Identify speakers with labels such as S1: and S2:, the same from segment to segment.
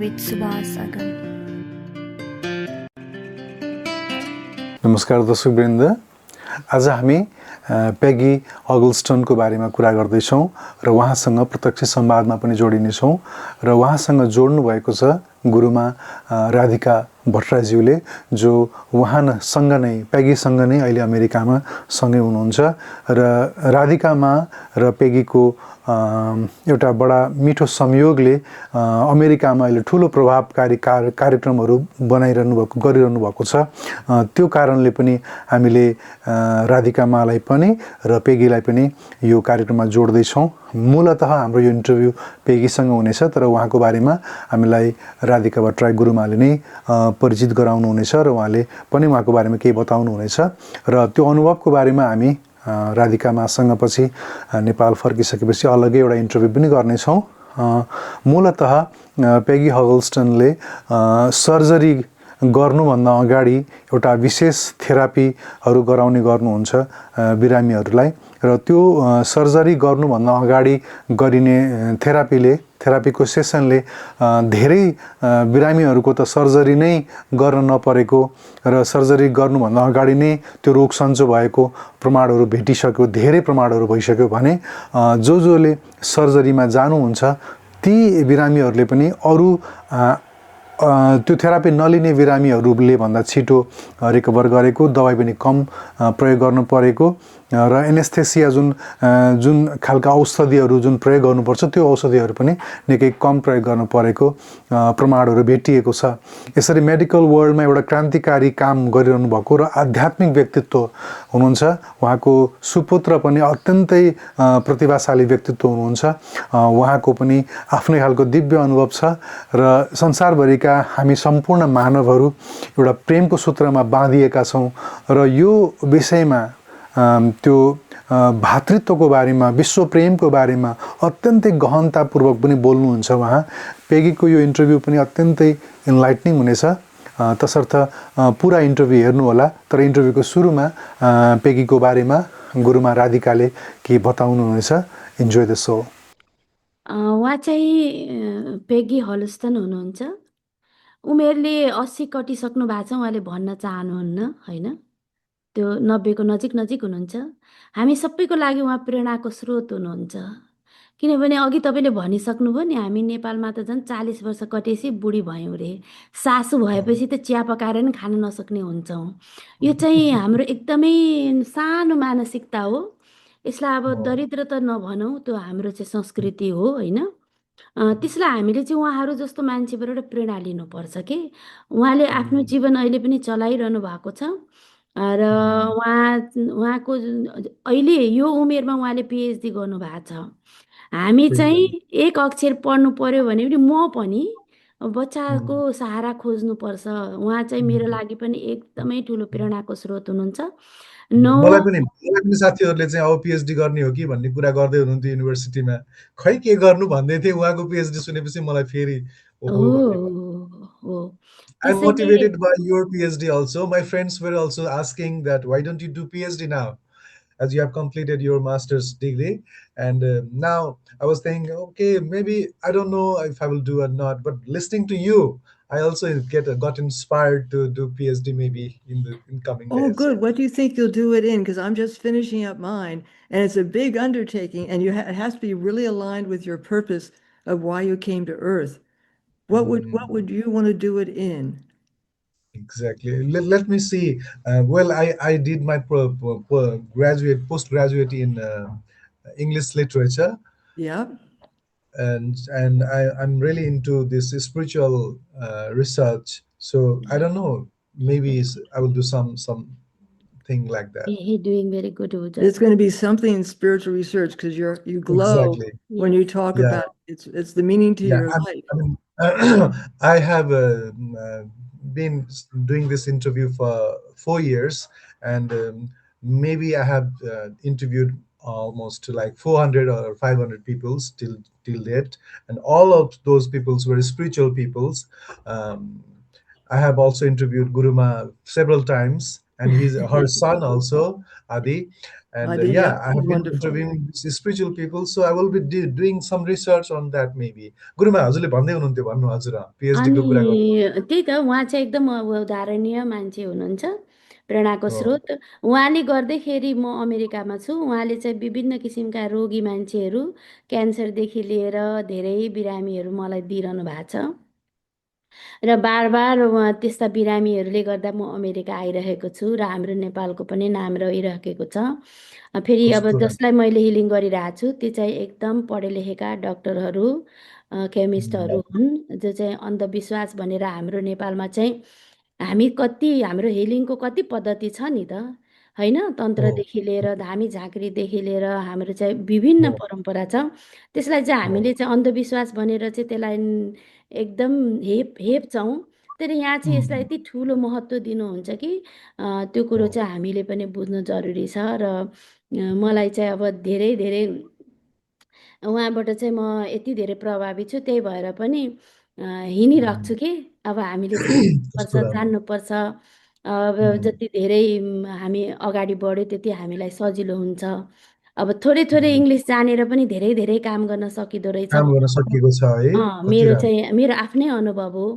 S1: with Suvas, Agam.
S2: नमस्कार दर्शकवृन्द, आज हामी पेगी हगल्स्टनको बारेमा कुरा गर्दैछौँ र उहाँसँग प्रत्यक्ष संवादमा पनि जोडिनेछौँ र उहाँसँग जोड्नु भएको छ गुरुमा राधिका भट्टराज्यूले, जो उहाँसँग नै पेगीसँग नै अहिले अमेरिकामा सँगै हुनुहुन्छ र राधिकामा र पेगीको एउटा बडा मिठो संयोगले अमेरिकामा अहिले ठुलो प्रभावकारी कार्यक्रमहरू गरिरहनु भएको छ। त्यो कारणले पनि हामीले राधिकामालाई पनि र पेगीलाई पनि यो कार्यक्रममा जोड्दैछौँ। मूलतः हाम्रो यो इन्टरभ्यू पेगीसँग हुनेछ, तर उहाँको बारेमा हामीलाई राधिका भट्टराई गुरुमाले नै परिचित गराउनुहुनेछ र उहाँले पनि उहाँको बारेमा केही बताउनुहुनेछ र त्यो अनुभवको बारेमा हामी राधिकामासँग पछि नेपाल फर्किसकेपछि अलग्गै एउटा इन्टरभ्यू पनि गर्नेछौँ। मूलतः पेगी हगल्स्टनले सर्जरी गर्नुभन्दा अगाडि एउटा विशेष थेरापीहरू गर्नुहुन्छ बिरामीहरूलाई र त्यो सर्जरी गर्नुभन्दा अगाडि गरिने थेरापीको सेसनले धेरै बिरामीहरूको त सर्जरी नै गर्न नपरेको र सर्जरी गर्नुभन्दा अगाडि नै त्यो रोग सन्चो भएको प्रमाणहरू भेटिसक्यो, धेरै प्रमाणहरू भइसक्यो भने जसले सर्जरीमा जानुहुन्छ ती बिरामीहरूले पनि अरू त्यो थेरापी नलिने बिरामीहरूले भन्दा छिटो रिकभर गरेको, दबाई पनि कम प्रयोग गर्नु परेको र एनेस्थेसिया जुन खालका औषधिहरू जुन प्रयोग गर्नुपर्छ त्यो औषधिहरू पनि निकै कम प्रयोग गर्नु परेको प्रमाणहरू भेटिएको छ। यसरी मेडिकल वर्ल्डमा एउटा क्रान्तिकारी काम गरिरहनु भएको र आध्यात्मिक व्यक्तित्व हुनुहुन्छ। उहाँको सुपुत्र पनि अत्यन्तै प्रतिभाशाली व्यक्तित्व हुनुहुन्छ। उहाँको पनि आफ्नै खालको दिव्य अनुभव छ र संसारभरिका हामी सम्पूर्ण मानवहरू एउटा प्रेमको सूत्रमा बाँधिएका छौँ र यो विषयमा त्यो भातृत्वको बारेमा, विश्व प्रेमको बारेमा अत्यन्तै गहनतापूर्वक पनि बोल्नुहुन्छ उहाँ। पेगीको यो इन्टरभ्यू पनि अत्यन्तै इन्लाइटनिङ हुनेछ, तसर्थ पुरा इन्टरभ्यू हेर्नु होला। तर इन्टरभ्यूको सुरुमा पेगीको बारेमा गुरुमा राधिकाले के बताउनुहुनेछ। Enjoy the so.
S3: उहाँ चाहिँ पेगी हलस्टन हुनुहुन्छ। उमेरले 80 कटिसक्नु भएको छ, उहाँले भन्न चाहनुहुन्न होइन, त्यो 90 को नजिक हुनुहुन्छ। हामी सबैको लागि उहाँ प्रेरणाको स्रोत हुनुहुन्छ, किनभने अघि तपाईँले भनिसक्नुभयो नि, हामी नेपालमा त झन् 40 वर्ष कटेपछि बुढी भयौँ रे, सासु भएपछि त चिया पकाएर नि खान नसक्ने हुन्छौँ। यो चाहिँ हाम्रो एकदमै सानो मानसिकता हो। यसलाई अब दरिद्र त नभनौँ, त्यो हाम्रो चाहिँ संस्कृति हो होइन। त्यसलाई हामीले चाहिँ उहाँहरू जस्तो मान्छेबाट प्रेरणा लिनुपर्छ कि उहाँले आफ्नो जीवन अहिले पनि चलाइरहनु भएको छ र उहाँको अहिले यो उमेरमा उहाँले पिएचडी गर्नुभएको छ। हामी चाहिँ एक अक्षर पढ्नु पर्यो भने पनि म पनि बच्चाको सहारा खोज्नुपर्छ। उहाँ चाहिँ मेरो लागि पनि एकदमै ठुलो प्रेरणाको स्रोत हुनुहुन्छ।
S4: मलाई पनि साथीहरूले चाहिँ अब पिएचडी गर्ने हो कि भन्ने कुरा गर्दै हुनुहुन्थ्यो युनिभर्सिटीमा, खै के गर्नु भन्दै थिए। उहाँको पिएचडी सुनेपछि मलाई फेरि I'm motivated by your PhD also. My friends were also asking that why don't you do PhD now, as you have completed your master's degree. And now I was thinking, okay, maybe I don't know if I will do or not. But listening to you, I also got inspired to do PhD maybe in coming days.
S5: Oh, good. What do you think you'll do it in? Because I'm just finishing up mine, and it's a big undertaking, and it has to be really aligned with your purpose of why you came to Earth. What would you want to do it in?
S4: Exactly. Let me see. Well, I did my postgraduate in English literature.
S5: Yeah.
S4: And I'm really into this spiritual research. So I don't know. Maybe I will do something like that.
S3: He's doing very good.
S5: It's going to be something in spiritual research because you glow when you talk about it. It's the meaning to your life.
S4: I mean, I have been doing this interview for 4 years, and maybe I have interviewed almost like 400 or 500 people till date, and all of those peoples were spiritual peoples. I have also interviewed Guruma several times, and her son also. Adi. And
S5: Adi,
S4: yeah,
S5: yeah,
S4: I
S5: he's
S4: have been
S5: wonderful.
S4: interviewing spiritual people, so I will be doing some research on that maybe. गुरुमा हजुरले भन्दै हुनुहुन्थ्यो भन्नु हजुर PhD
S3: अनि
S4: को कुरा गर्नु
S3: त्यही त उहाँ चाहिँ एकदम अब उदाहरणीय मान्छे हुनुहुन्छ, प्रेरणाको
S4: हो।
S3: स्रोत। उहाँले गर्दैखेरि म अमेरिकामा छु। उहाँले चाहिँ विभिन्न किसिमका रोगी मान्छेहरू, क्यान्सरदेखि लिएर धेरै बिरामीहरू मलाई दिइरहनु भएको छ र बार उहाँ त्यस्ता बिरामीहरूले गर्दा म अमेरिका आइरहेको छु र हाम्रो नेपालको पनि नाम रहिरहेको छ। फेरि अब
S4: कस्तो
S3: जसलाई मैले हिलिङ गरिरहेको छु त्यो चाहिँ एकदम पढे लेखेका डक्टरहरू, केमिस्टहरू हुन्, जो चाहिँ अन्धविश्वास भनेर हाम्रो नेपालमा चाहिँ हाम्रो हिलिङको कति पद्धति छ नि त, होइन? तन्त्रदेखि लिएर धामी झाँक्रीदेखि लिएर हाम्रो चाहिँ विभिन्न परम्परा छ। त्यसलाई चाहिँ हामीले चाहिँ अन्धविश्वास भनेर चाहिँ त्यसलाई एकदम हेप्छौँ। तर यहाँ चाहिँ यसलाई यति ठुलो महत्त्व दिनुहुन्छ कि त्यो कुरो चाहिँ हामीले पनि बुझ्नु जरुरी छ। र मलाई चाहिँ अब धेरै धेरै उहाँबाट चाहिँ म यति धेरै प्रभावित छु। त्यही भएर पनि हिँडिरहेको छु कि अब हामीले चाहिँ
S4: कस्तो
S3: सिक्नुपर्छ,
S4: राम्रो।
S3: जान्नुपर्छ। अब जति धेरै हामी अगाडि बढ्यो त्यति हामीलाई सजिलो हुन्छ। अब थोरै थोरै इङ्ग्लिस जानेर पनि धेरै धेरै काम गर्न सकिँदो रहेछ।
S4: काम गर्न सकिएको छ है, कति
S3: मेरो
S4: राम्रो।
S3: चाहिँ मेरो आफ्नै अनुभव हो।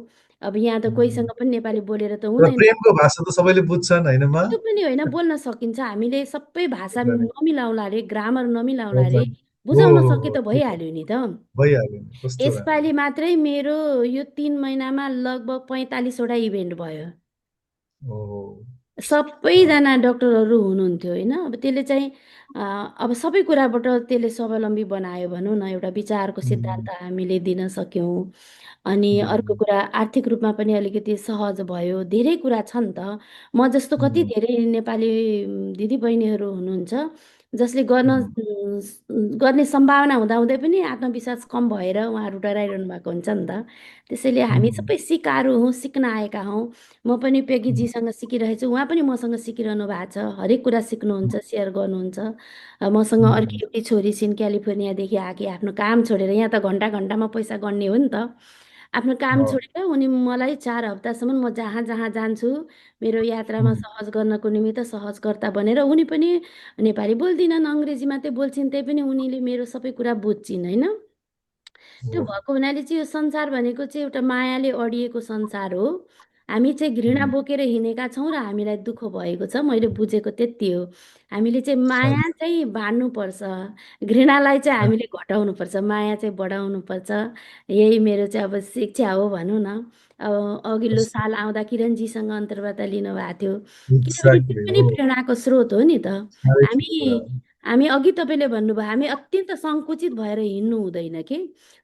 S3: अब यहाँ त कोहीसँग पनि नेपाली बोलेर त
S4: र
S3: हुँदैन।
S4: प्रेमको भाषा त सबैले बुझ्छन् हैन मा?
S3: त्यो पनि होइन, बोल्न सकिन्छ। हामीले सबै भाषा नमिलाउला रे, ग्रामर नमिलाउला रे,
S4: एकदम।
S3: बुझाउन सके त भइहाल्यो नि त।
S4: भइहाल्यो नि, कस्तो राम्रो।
S3: यसपालि मात्रै मेरो यो 3 महिनामा लगभग 45वटा इभेन्ट भयो।
S4: ओहो।
S3: सबैजना डक्टरहरू हुनुहुन्थ्यो होइन। अब त्यसले चाहिँ अब सबै कुराबाट त्यसले स्वावलम्बी बनायो भनौँ न, एउटा विचारको सिद्धान्त हामीले दिन सक्यौँ। अनि अर्को कुरा आर्थिक रूपमा पनि अलिकति सहज भयो। धेरै कुरा छ नि त। म जस्तो कति धेरै नेपाली दिदीबहिनीहरू हुनुहुन्छ जसले गर्ने सम्भावना हुँदाहुँदै पनि आत्मविश्वास कम भएर उहाँहरू डराइरहनु भएको हुन्छ नि त। त्यसैले हामी सबै सिकारु हौँ, सिक्न आएका हौँ। म पनि पेगीजीसँग सिकिरहेछु, उहाँ पनि मसँग सिकिरहनु भएको छ। हरेक कुरा सिक्नुहुन्छ, सेयर गर्नुहुन्छ। मसँग अर्की एउटी छोरी छिन् क्यालिफोर्नियादेखि आएकी, आफ्नो काम छोडेर। यहाँ त घन्टा घन्टामा पैसा गन्ने हो नि त। आफ्नो काम छोडेर उनी मलाई 4 हप्तासम्म म जहाँ जहाँ जान्छु मेरो यात्रामा सहज गर्नको निमित्त सहजकर्ता बनेर, उनी पनि नेपाली बोल्दिनन्, अङ्ग्रेजी मात्रै बोल्छिन्, त्यही पनि उनीले मेरो सबै कुरा बुझ्छिन् होइन। त्यो भएको हुनाले चाहिँ यो संसार भनेको चाहिँ एउटा मायाले अडिएको संसार हो। हामी चाहिँ घृणा बोकेर हिँडेका छौँ र हामीलाई दुःख भएको छ। मैले बुझेको त्यति हो। हामीले चाहिँ माया चाहिँ बाँड्नुपर्छ, घृणालाई चाहिँ हामीले घटाउनुपर्छ, माया चाहिँ बढाउनुपर्छ। यही मेरो चाहिँ अब शिक्षा हो भनौँ न। अब अघिल्लो साल आउँदा किरणजीसँग अन्तर्वार्ता लिनुभएको थियो, किनभने त्यो
S4: एक्ज्याक्टली
S3: पनि
S4: हो।
S3: प्रेरणाको स्रोत हो नि त।
S4: साह्रै ठिक कुरा
S3: हामी
S4: हो।
S3: हामी अघि तपाईँले भन्नुभयो, हामी अत्यन्त सङ्कुचित भएर हिँड्नु हुँदैन कि।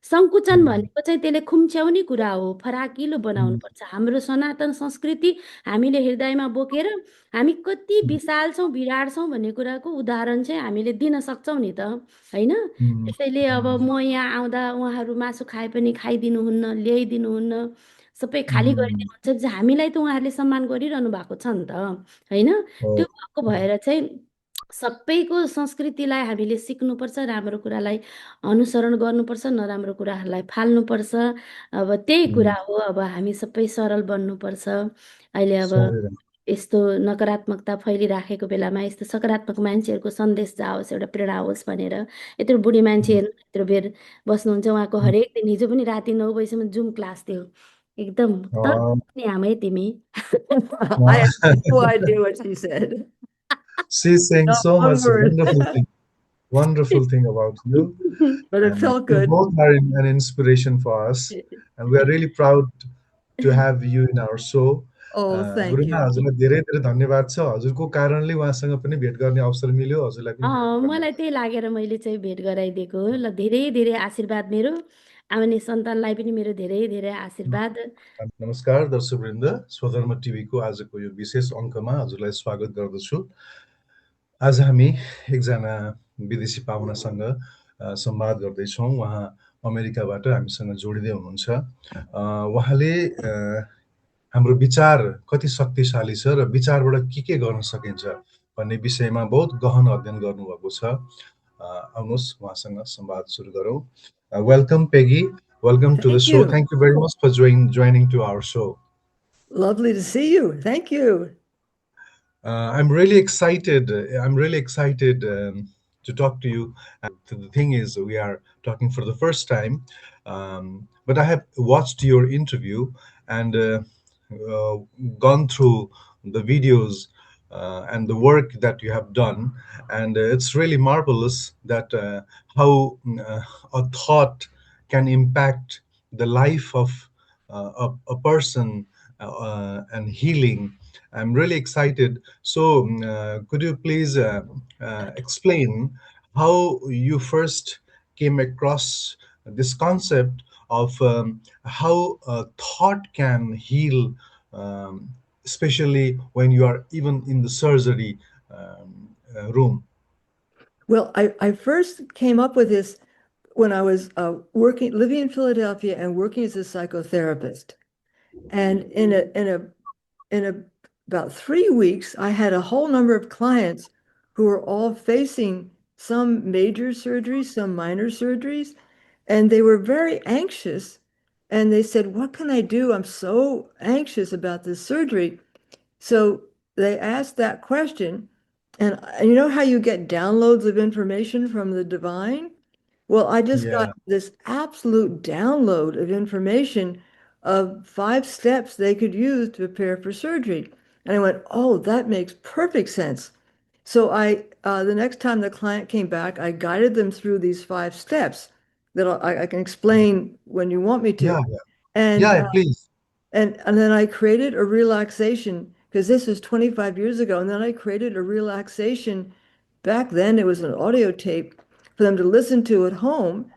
S3: सङ्कुचन भनेको चाहिँ त्यसले खुम्च्याउने कुरा हो, फराकिलो बनाउनुपर्छ। हाम्रो सनातन संस्कृति हामीले हृदयमा बोकेर हामी कति विशाल छौँ, विराट छौँ भन्ने कुराको उदाहरण चाहिँ हामीले दिन सक्छौँ नि त, होइन? त्यसैले अब म यहाँ आउँदा उहाँहरू मासु खाए पनि खाइदिनुहुन्न, ल्याइदिनुहुन्न, सबै खाली गरिदिनुहुन्छ। हामीलाई त उहाँहरूले सम्मान गरिरहनु भएको छ नि त, होइन? त्यो भएको भएर चाहिँ सबैको संस्कृतिलाई हामीले सिक्नुपर्छ, राम्रो कुरालाई अनुसरण गर्नुपर्छ, नराम्रो कुराहरूलाई फाल्नुपर्छ। अब त्यही कुरा हो। अब हामी सबै सरल बन्नुपर्छ। अहिले अब
S4: साह्रै राम्रो।
S3: यस्तो नकारात्मकता फैलिराखेको बेलामा यस्तो सकारात्मक मान्छेहरूको सन्देश जाओस्, एउटा प्रेरणा होस् भनेर। यत्रो बुढी मान्छे हेर्नु, यत्रो बेर बस्नुहुन्छ। उहाँको हरेक दिन, हिजो पनि राति 9 बजीसम्म जुम क्लास थियो। एकदम तर हामै तिमी।
S5: I have no idea what she said.
S4: She's saying
S5: Not
S4: so
S5: one
S4: much
S5: word.
S4: wonderful thing about you.
S5: But it
S4: And
S5: felt
S4: you
S5: good.
S4: both are an inspiration for us. And we are really proud to have you in our show.
S5: Oh, thank
S4: गुरुमा
S5: you.
S4: हजुरलाई धेरै धेरै धन्यवाद छ। हजुरको कारणले उहाँसँग पनि भेट गर्ने अवसर मिल्यो, हजुरलाई पनि धेरै धेरै
S3: मलाई
S4: धन्यवाद।
S3: त्यही लागेर मैले चाहिँ भेट गराइदिएको हो। ल, धेरै धेरै आशीर्वाद मेरो आउने सन्तानलाई पनि मेरो धेरै धेरै आशीर्वाद।
S4: नमस्कार दर्शकवृन्द, स्वधर्म टिभीको आजको यो विशेष अङ्कमा हजुरलाई स्वागत गर्दछु। आज हामी एकजना विदेशी पाहुनासँग संवाद गर्दैछौँ। उहाँ अमेरिकाबाट हामीसँग जोडिँदै हुनुहुन्छ। उहाँले हाम्रो विचार कति शक्तिशाली छ र विचारबाट के गर्न सकिन्छ भन्ने विषयमा बहुत गहन अध्ययन गर्नुभएको छ। आउनुहोस् उहाँसँग संवाद सुरु गरौँ। Welcome Peggy, welcome to the
S5: Thank
S4: show.
S5: you.
S4: Thank you very much for joining to our show.
S5: Lovely to see you. Thank you.
S4: I'm really excited. I'm really excited to talk to you. The thing is, we are talking for the first time, but I have watched your interview and uh, gone through the videos and the work that you have done, and it's really marvelous that how a thought can impact the life of a person and healing. I'm really excited. So, could you please explain how you first came across this concept of how thought can heal, especially when you are even in the surgery room?
S5: Well, I first came up with this when I was living in Philadelphia and working as a psychotherapist. And in about 3 weeks, I had a whole number of clients who were all facing some major surgeries, some minor surgeries, and they were very anxious. And they said, "What can I do? I'm so anxious about this surgery." So they asked that question. And you know how you get downloads of information from the divine? Well, I just got
S4: Yeah,
S5: this absolute download of information of 5 steps they could use to prepare for surgery. And I went, oh, that makes perfect sense. So the next time the client came back, I guided them through these 5 steps that I can explain when you want me
S4: yeah,
S5: to.
S4: yeah,
S5: And
S4: yeah. Please.
S5: and then I created a relaxation because this was 25 years ago. And then I created a relaxation. Back then, it was an audio tape for them to listen to at home.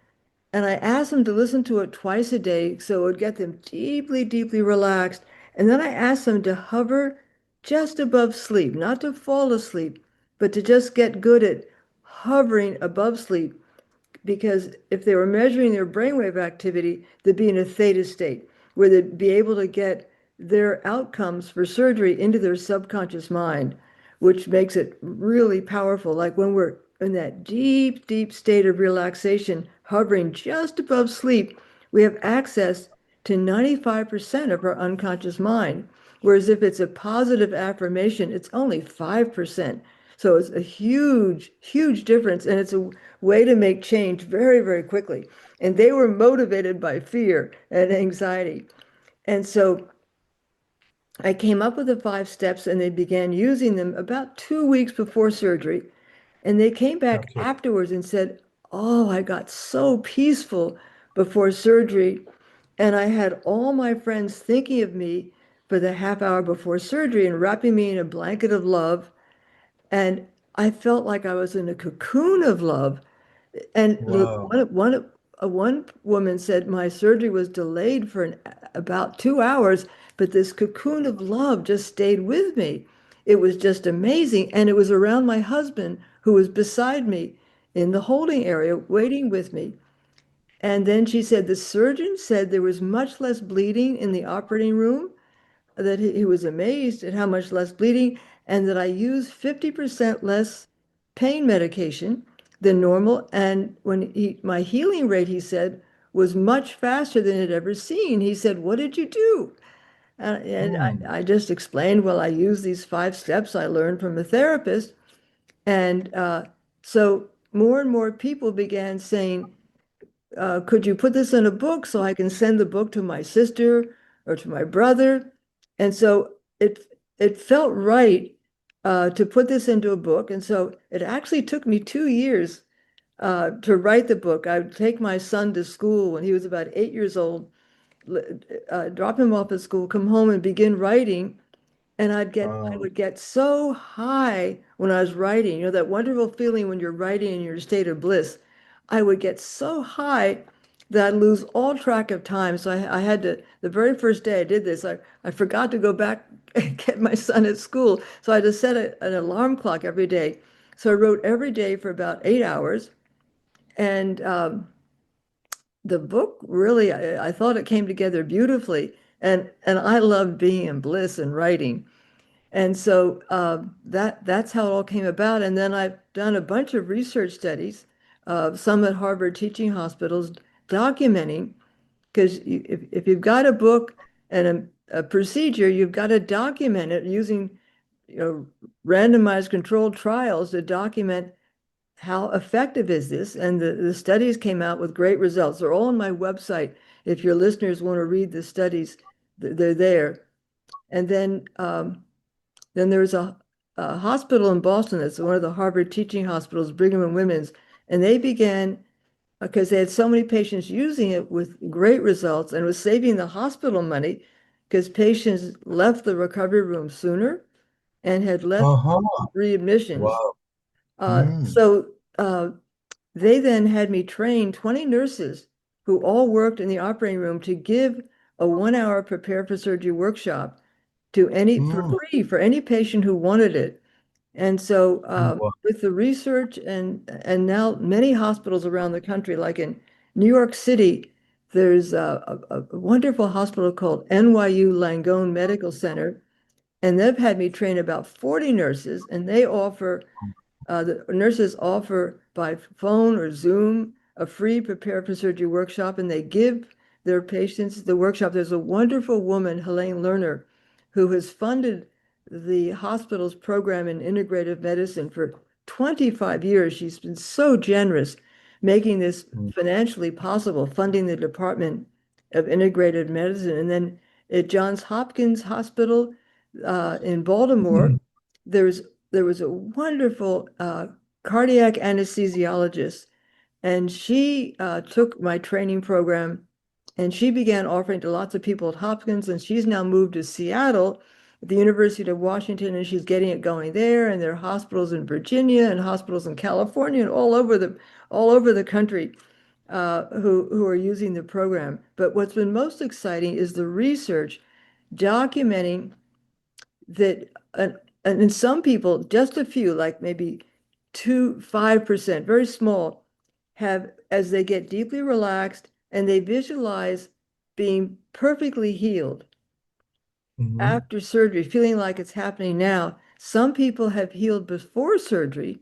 S5: And I asked them to listen to it twice a day so it would get them deeply, deeply relaxed. And then I asked them to hover just above sleep, not to fall asleep, but to just get good at hovering above sleep, because if they were measuring their brainwave activity, they'd be in a theta state where they'd be able to get their outcomes for surgery into their subconscious mind, which makes it really powerful. Like when we're in that deep, deep state of relaxation, hovering just above sleep, we have access to 95% of our unconscious mind. Whereas if it's a positive affirmation, it's only 5%. So it's a huge, huge difference. And it's a way to make change very, very quickly. And they were motivated by fear and anxiety. And so I came up with the 5 steps and they began using them about 2 weeks before surgery. And they came back
S4: Okay.
S5: afterwards and said, oh, I got so peaceful before surgery. And I had all my friends thinking of me for the half hour before surgery and wrapping me in a blanket of love. And I felt like I was in a cocoon of love. And
S4: Wow.
S5: one woman said my surgery was delayed for about 2 hours, but this cocoon of love just stayed with me. It was just amazing. And it was around my husband who was beside me in the holding area waiting with me. And then she said the surgeon said there was much less bleeding in the operating room, that he was amazed at how much less bleeding, and that I used 50% less pain medication than normal. And my healing rate, he said, was much faster than he'd ever seen. He said, "What did you do?" And
S4: Hmm.
S5: I just explained, well, I use these 5 steps I learned from a therapist. And so more and more people began saying, could you put this in a book so I can send the book to my sister or to my brother? And so it felt right to put this into a book. And so it actually took me 2 years to write the book. I would take my son to school when he was about 8 years old, drop him off at school, come home and begin writing. And I
S4: Wow.
S5: would get so high when I was writing, that wonderful feeling when you're writing in your state of bliss. I would get so high that I'd lose all track of time. So I had to, the very first day I did this, I forgot to go back and get my son at school. So I had to set an alarm clock every day. So I wrote every day for about 8 hours. And the book really, I thought it came together beautifully. And I love being in bliss and writing. And so that's how it all came about. And then I've done a bunch of research studies, some at Harvard teaching hospitals, documenting, because if you've got a book and a procedure, you've got to document it using randomized controlled trials to document how effective is this. And the studies came out with great results. They're all on my website. If your listeners want to read the studies, they're there. And then there's a hospital in Boston that's one of the Harvard teaching hospitals, Brigham and Women's, and they began because they had so many patients using it with great results and was saving the hospital money because patients left the recovery room sooner and had less readmissions.
S4: Wow.
S5: So they then had me train 20 nurses who all worked in the operating room to give a 1-hour prepare for surgery workshop to for free for any patient who wanted it. And so
S4: Wow.
S5: with the research and now many hospitals around the country, like in New York City, there's a wonderful hospital called NYU Langone Medical Center, and they've had me train about 40 nurses, and they offer the nurses offer by phone or Zoom a free prepare for surgery workshop, and they give their patients the workshop. There's a wonderful woman, Helene Lerner, who has funded the hospital's program in integrative medicine for 25 years. She's been so generous making this financially possible, funding the Department of Integrated Medicine. And then at Johns Hopkins Hospital in Baltimore, there was a wonderful cardiac anesthesiologist, and she took my training program and she began offering to lots of people at Hopkins, and she's now moved to Seattle at the University of Washington, and she's getting it going there, and there are hospitals in Virginia and hospitals in California and all over the country who are using the program. But what's been most exciting is the research documenting that and in some people, just a few, like maybe 5%, very small, have, as they get deeply relaxed and they visualize being perfectly healed after surgery, feeling like it's happening now. Some people have healed before surgery.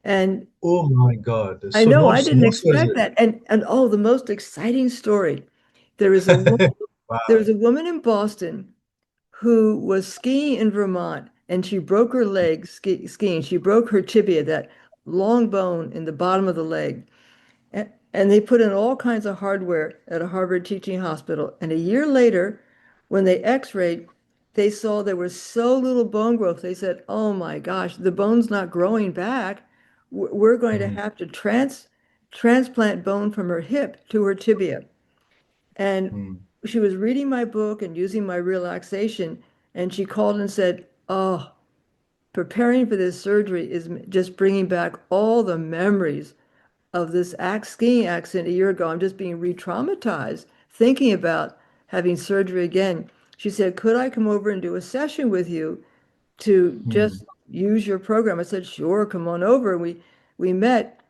S5: And
S4: Oh my God.
S5: I
S4: So
S5: know,
S4: no,
S5: I didn't
S4: no
S5: expect
S4: surgery.
S5: that. And oh, the most exciting story. There is a
S4: Wow.
S5: there was a woman in Boston who was skiing in Vermont, and she broke her leg skiing. She broke her tibia, that long bone in the bottom of the leg. And they put in all kinds of hardware at a Harvard teaching hospital. And a year later, when they x-rayed, they saw there was so little bone growth. They said, oh my gosh, the bone's not growing back. We're going to have to transplant bone from her hip to her tibia. And she was reading my book and using my relaxation, and she called and said, oh, preparing for this surgery is just bringing back all the memories of this skiing accident a year ago. I'm just being re-traumatized thinking about having surgery again. She said, could I come over and do a session with you to just use your program? I said, sure, come on over. And we met,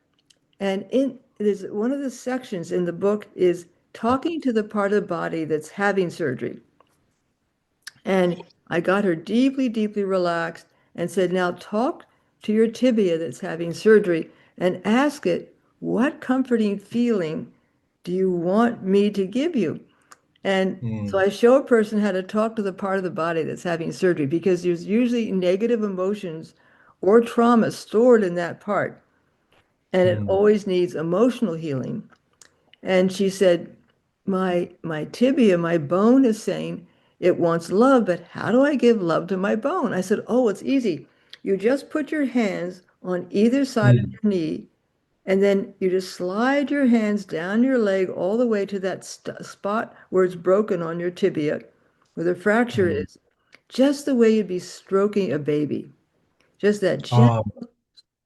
S5: and there's one of the sections in the book is talking to the part of the body that's having surgery. And I got her deeply, deeply relaxed and said, now talk to your tibia that's having surgery and ask it, what comforting feeling do you want me to give you? And so I show a person how to talk to the part of the body that's having surgery, because there's usually negative emotions or trauma stored in that part, and it always needs emotional healing. And she said, my tibia, my bone is saying it wants love, but how do I give love to my bone? I said, oh, it's easy. You just put your hands on either side of your knee, and then you just slide your hands down your leg all the way to that spot where it's broken on your tibia, where the fracture is, just the way you'd be stroking a baby. Just that gentle,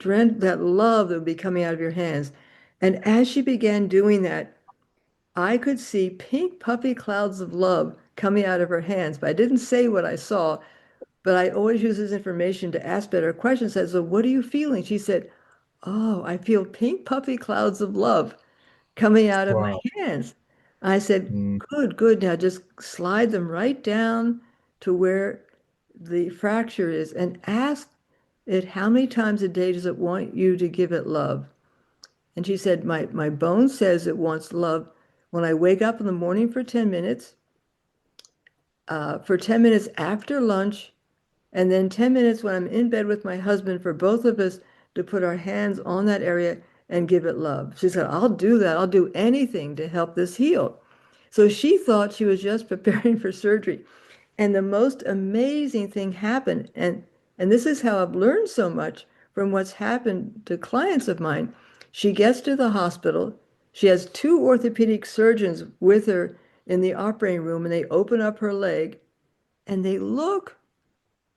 S5: that love that would be coming out of your hands. And as she began doing that, I could see pink puffy clouds of love coming out of her hands, but I didn't say what I saw. But I always use this information to ask better questions. I said, so what are you feeling? She said, oh, I feel pink puffy clouds of love coming out of my
S4: Wow.
S5: hands. I said, good, good. Now just slide them right down to where the fracture is and ask it, how many times a day does it want you to give it love? And she said, my bone says it wants love when I wake up in the morning for 10 minutes, for 10 minutes after lunch, and then 10 minutes when I'm in bed with my husband for both of us to put our hands on that area and give it love. She said, I'll do that. I'll do anything to help this heal. So she thought she was just preparing for surgery. And the most amazing thing happened. And this is how I've learned so much from what's happened to clients of mine. She gets to the hospital. She has two orthopedic surgeons with her in the operating room, and they open up her leg and they look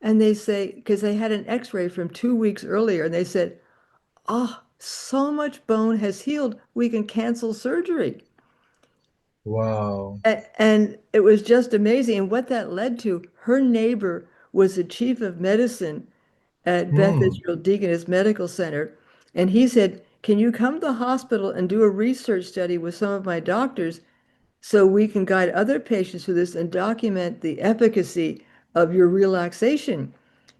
S5: and they say, because they had an x-ray from 2 weeks earlier, and they said, oh, so much bone has healed, we can cancel surgery.
S4: Wow.
S5: And it was just amazing. And what that led to, her neighbor was the chief of medicine at Beth
S4: Hmm.
S5: Israel Deaconess Medical Center. And he said, can you come to the hospital and do a research study with some of my doctors so we can guide other patients through this and document the efficacy of your relaxation?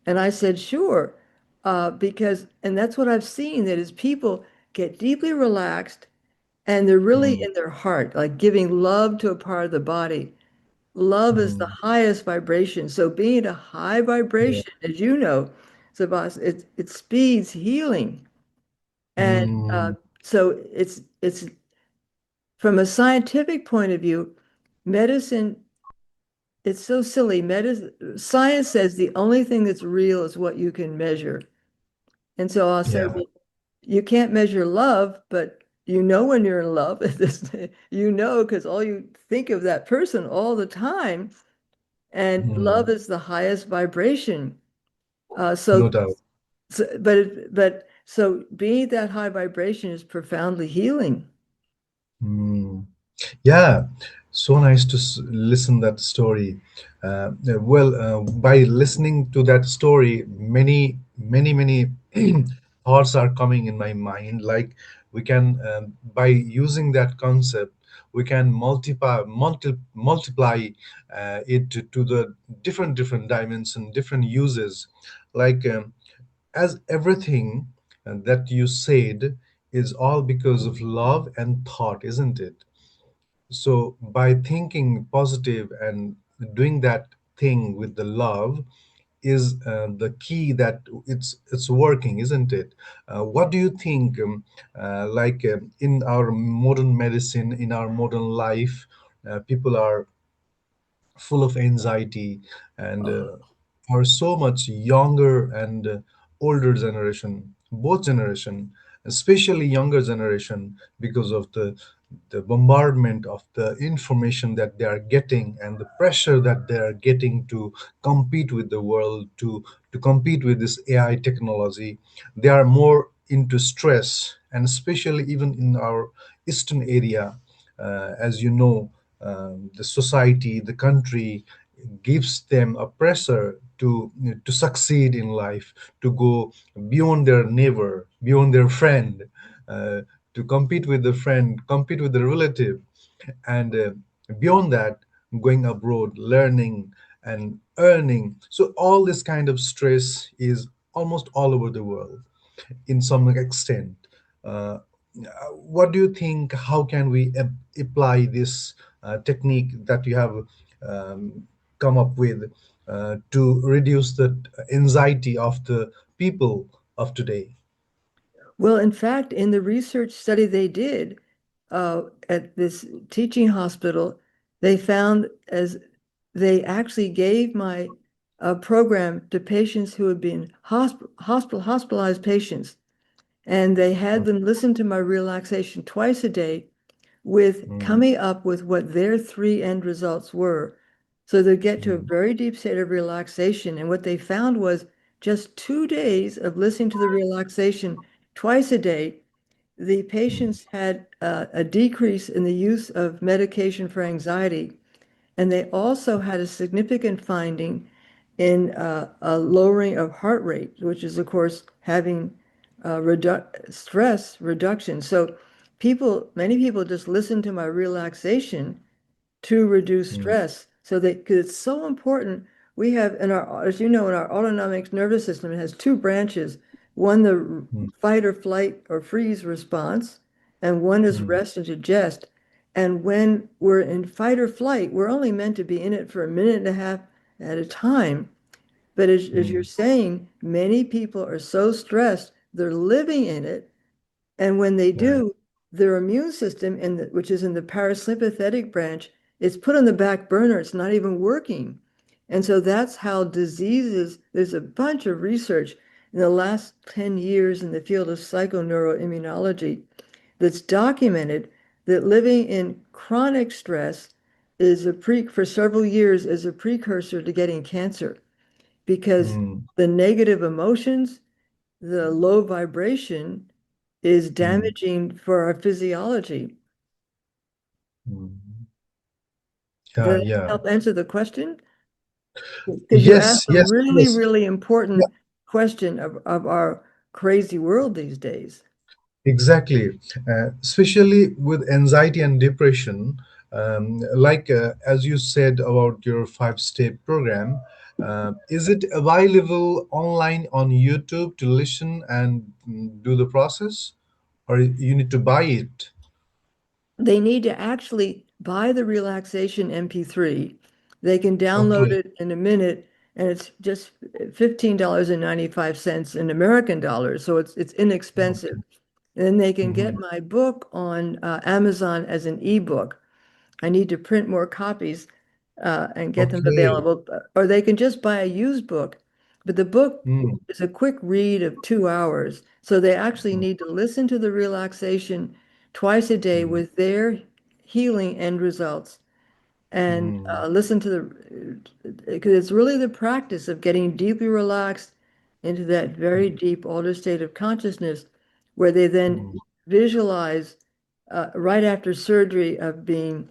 S5: And I said, sure, and that's what I've seen, that as people get deeply relaxed and they're really
S4: Hmm.
S5: in their heart, like giving love to a part of the body. Love is the
S4: Hmm.
S5: highest vibration. So being a high
S4: Yeah.
S5: vibration, as you know, Suvas, it speeds healing. And
S4: Hmm.
S5: so it's from a scientific point of view, medicine, it's so silly. Science says the only thing that's real is what you can measure. And so I'll say,
S4: Yeah.
S5: well, you can't measure love, but you know when you're in love. You know, because all you think of that person all the time. And love
S4: Hmm.
S5: is the highest vibration. Uh,
S4: No
S5: so,
S4: doubt.
S5: so being that high vibration is profoundly healing.
S4: Hmm. Yeah, so nice to listen that story. By listening to that story, many thoughts are coming in my mind. Like we can, by using that concept, we can multiply it to the different dimension, different uses. Like as everything that you said is all because of love and thought, isn't it? So by thinking positive and doing that thing with the love is the key that it's working, isn't it? What do you think, in our modern medicine, in our modern life, people are full of anxiety and are so much younger and older generation, both generation, especially younger generation, because of the bombardment of the information that they are getting and the pressure that they are getting to compete with the world, to compete with this AI technology. They are more into stress, and especially even in our eastern area, as you know, the society, the country gives them a pressure to succeed in life, to go beyond their neighbor, beyond their friend, uh, to compete with the friend, compete with the relative, and beyond that, going abroad, learning and earning. So all this kind of stress is almost all over the world in some extent. Uh, what do you think? How can we apply this technique that you have um, come up with to reduce the anxiety of the people of today?
S5: Well, in fact, in the research study they did at this teaching hospital, they found as they actually gave my program to patients who had been hospitalized patients, and they had them listen to my relaxation twice a day with
S4: Mm,
S5: coming up with what their three end results were. So they get to a
S4: mm,
S5: very deep state of relaxation. And what they found was just 2 days of listening to the relaxation twice a day, the
S4: mm,
S5: patients had a decrease in the use of medication for anxiety. And they also had a significant finding in a lowering of heart rate, which is, of course, having stress reduction. So many people just listen to my relaxation to reduce
S4: mm,
S5: stress. So they, because it's so important. We have in our, as you know, in our autonomic nervous system, it has two branches. One, the
S4: mm,
S5: fight or flight or freeze response, and one is
S4: mm,
S5: rest and digest. And when we're in fight or flight, we're only meant to be in it for a minute and a half at a time. But as you're saying, many people are so stressed, they're living in it. And when they do, their immune system, which is in the parasympathetic branch, it's put on the back burner. It's not even working. And so that's how diseases, there's a bunch of research in the last 10 years in the field of psychoneuroimmunology that's documented that living in chronic stress is for several years is a precursor to getting cancer because the negative emotions, the low vibration is damaging for our physiology. Does that
S4: Yeah.
S5: help answer the question? Because you
S4: Yes,
S5: asked a
S4: yes,
S5: really,
S4: yes.
S5: really important question of our crazy world these days.
S4: Exactly. Especially with anxiety and depression, like as you said about your five-step program, is it available online on YouTube to listen and do the process, or you need to buy it?
S5: They need to actually buy the relaxation MP3. They can download
S4: Okay.
S5: it in a minute, and it's just $15.95 in American dollars, so it's inexpensive.
S4: Okay.
S5: And then they can get
S4: Mhm.
S5: my book on Amazon as an ebook. I need to print more copies and get them
S4: Okay.
S5: available, or they can just buy a used book. But the book
S4: Mm,
S5: is a quick read of 2 hours. So they actually need to listen to the relaxation twice a day
S4: mm,
S5: with their healing end results and
S4: mm,
S5: listen to because it's really the practice of getting deeply relaxed into that very deep altered state of consciousness where they then
S4: mm,
S5: visualize right after surgery of being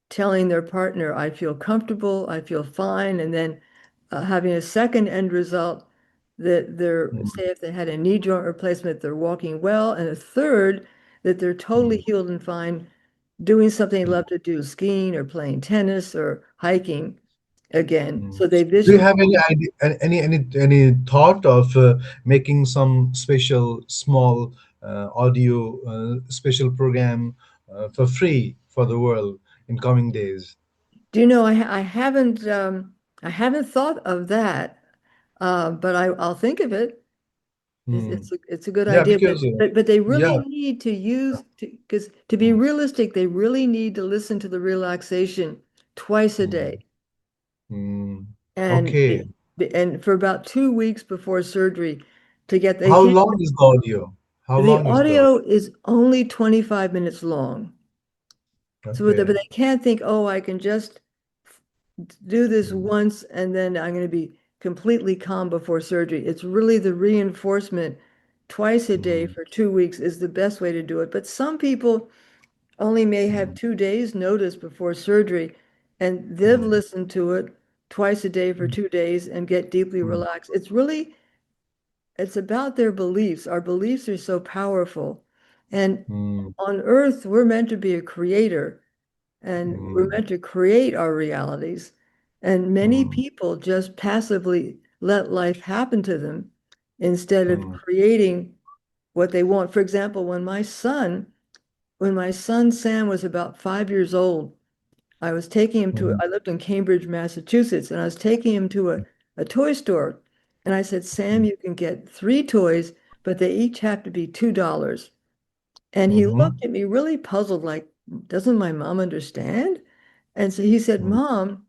S5: telling their partner, I feel comfortable, I feel fine, and then having a second end result that they're,
S4: mm,
S5: say, if they had a knee joint replacement, they're walking well, and a third that they're totally
S4: mm,
S5: healed and fine, doing something they
S4: mm,
S5: love to do, skiing or playing tennis or hiking again.
S4: mm.
S5: So they
S4: Do you
S5: visualize.
S4: have any idea, any thought of making some special small audio special program for free for the world in coming days?
S5: Do you know, I haven't thought of that, but I'll think of it.
S4: Hmm.
S5: It's a good
S4: Yeah,
S5: idea,
S4: because
S5: but they
S4: yeah.
S5: really need to use because to be
S4: Hmm.
S5: realistic, they really need to listen to the relaxation twice a
S4: Hmm.
S5: day,
S4: Hmm.
S5: and
S4: Okay.
S5: and for about 2 weeks before surgery to get they
S4: How
S5: can't.
S4: long is the audio? How
S5: The
S4: long is the audio?
S5: audio is only 25 minutes long, so but
S4: Okay.
S5: they can't think, oh, I can just do this
S4: Hmm.
S5: once and then I'm going to be completely calm before surgery. It's really the reinforcement twice a day
S4: Hmm.
S5: for 2 weeks is the best way to do it. But some people only may have
S4: Hmm.
S5: 2 days notice before surgery, and they've
S4: Hmm.
S5: listened to it twice a day for 2 days and get deeply
S4: Hmm.
S5: relaxed. It's about their beliefs. Our beliefs are so powerful. And
S4: Hmm.
S5: on earth, we're meant to be a creator and we're
S4: Hmm.
S5: meant to create our realities. And many
S4: Hmm.
S5: people just passively let life happen to them instead of
S4: Hmm.
S5: creating what they want. For example, when my son Sam was about 5 years old,
S4: Hmm.
S5: I lived in Cambridge, Massachusetts, and I was taking him to a toy store. And I said, Sam, you can get three toys, but they each have to be $2. And he
S4: Hmm.
S5: looked at me really puzzled, like, doesn't my mom understand? And so he said,
S4: Hmm.
S5: Mom,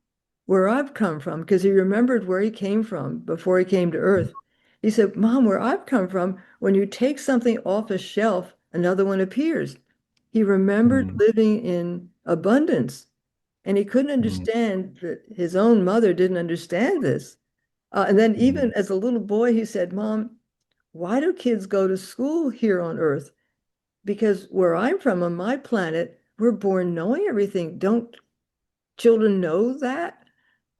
S5: where I've come from, because he remembered where he came from before he came to Earth. He said, Mom, where I've come from, when you take something off a shelf, another one appears. He remembered
S4: Hmm.
S5: living in abundance, and he couldn't
S4: Hmm.
S5: understand that his own mother didn't understand this. And then,
S4: Hmm.
S5: even as a little boy, he said, Mom, why do kids go to school here on Earth? Because where I'm from, on my planet, we're born knowing everything. Don't children know that?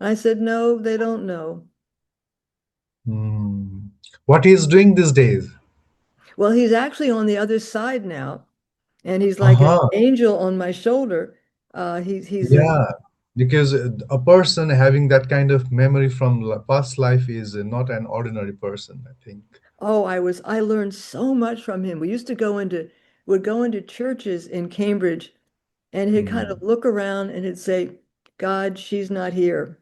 S5: I said, no, they don't know.
S4: Hmm. What he's doing these days?
S5: Well, he's actually on the other side now, and he's like an
S4: Uh-huh.
S5: angel on my shoulder. He's a
S4: Yeah, because a person having that kind of memory from past life is not an ordinary person, I think.
S5: oh, I learned so much from him. Would go into churches in Cambridge, and he'd kind
S4: Hmm.
S5: of look around and he'd say, God, she's not here.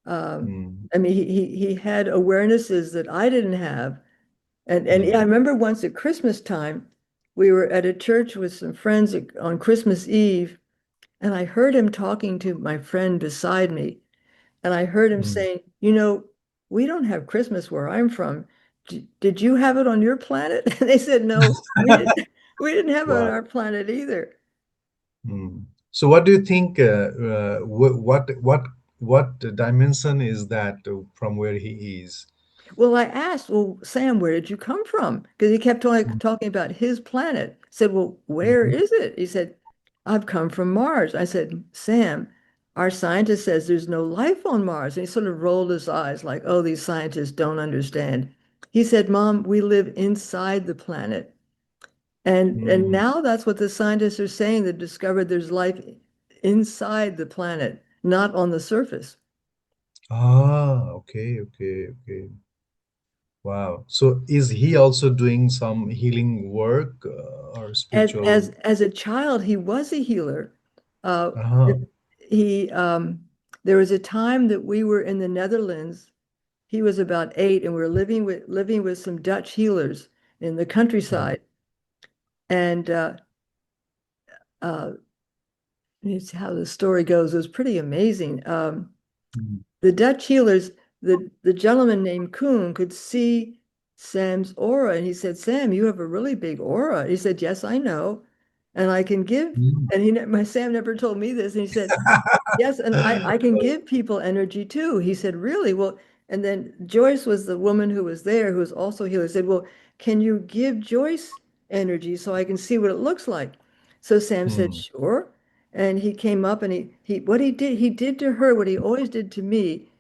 S5: I mean, he had awarenesses that I didn't have. And I remember once at Christmas time, we were at a church with some friends on Christmas Eve, and I heard him talking to my friend beside me. And I heard him saying, you know, we don't have Christmas where I'm from. Did you have it on your planet? And they said, no, we didn't have it on
S4: Wow.
S5: our planet either.
S4: So, what do you think? What dimension is that from where he is?
S5: Well, I asked, well, Sam, where did you come from? Because he kept talking about his planet. I said, well, where
S4: Mhm.
S5: is it? He said, I've come from Mars. I said, Sam, our scientist says there's no life on Mars. And he sort of rolled his eyes like, oh, these scientists don't understand. He said, Mom, we live inside the planet. And
S4: Mm.
S5: now that's what the scientists are saying. They've discovered there's life inside the planet, not on the surface.
S4: Ah, okay, okay, okay. Wow. So, is he also doing some healing work or spiritual?
S5: As a child, he was a healer. Uh,
S4: Uh-huh.
S5: he There was a time that we were in the Netherlands. He was about 8, and we were living with some Dutch healers in the countryside. And uh, it's how the story goes. It was pretty amazing.
S4: Mm.
S5: The Dutch healers, the gentleman named Kuhn could see Sam's aura, and he said, "Sam, you have a really big aura." He said, "Yes, I know, and I can give."
S4: Mm.
S5: And my Sam never told me this, and he said, "Yes, and I can give people energy too." He said, "Really? Well," and then Joyce was the woman who was there, who was also a healer. Said, "Well, can you give Joyce energy so I can see what it looks like?" So Sam said,
S4: Mm.
S5: "Sure." And he came up and he did to her what he always did to me.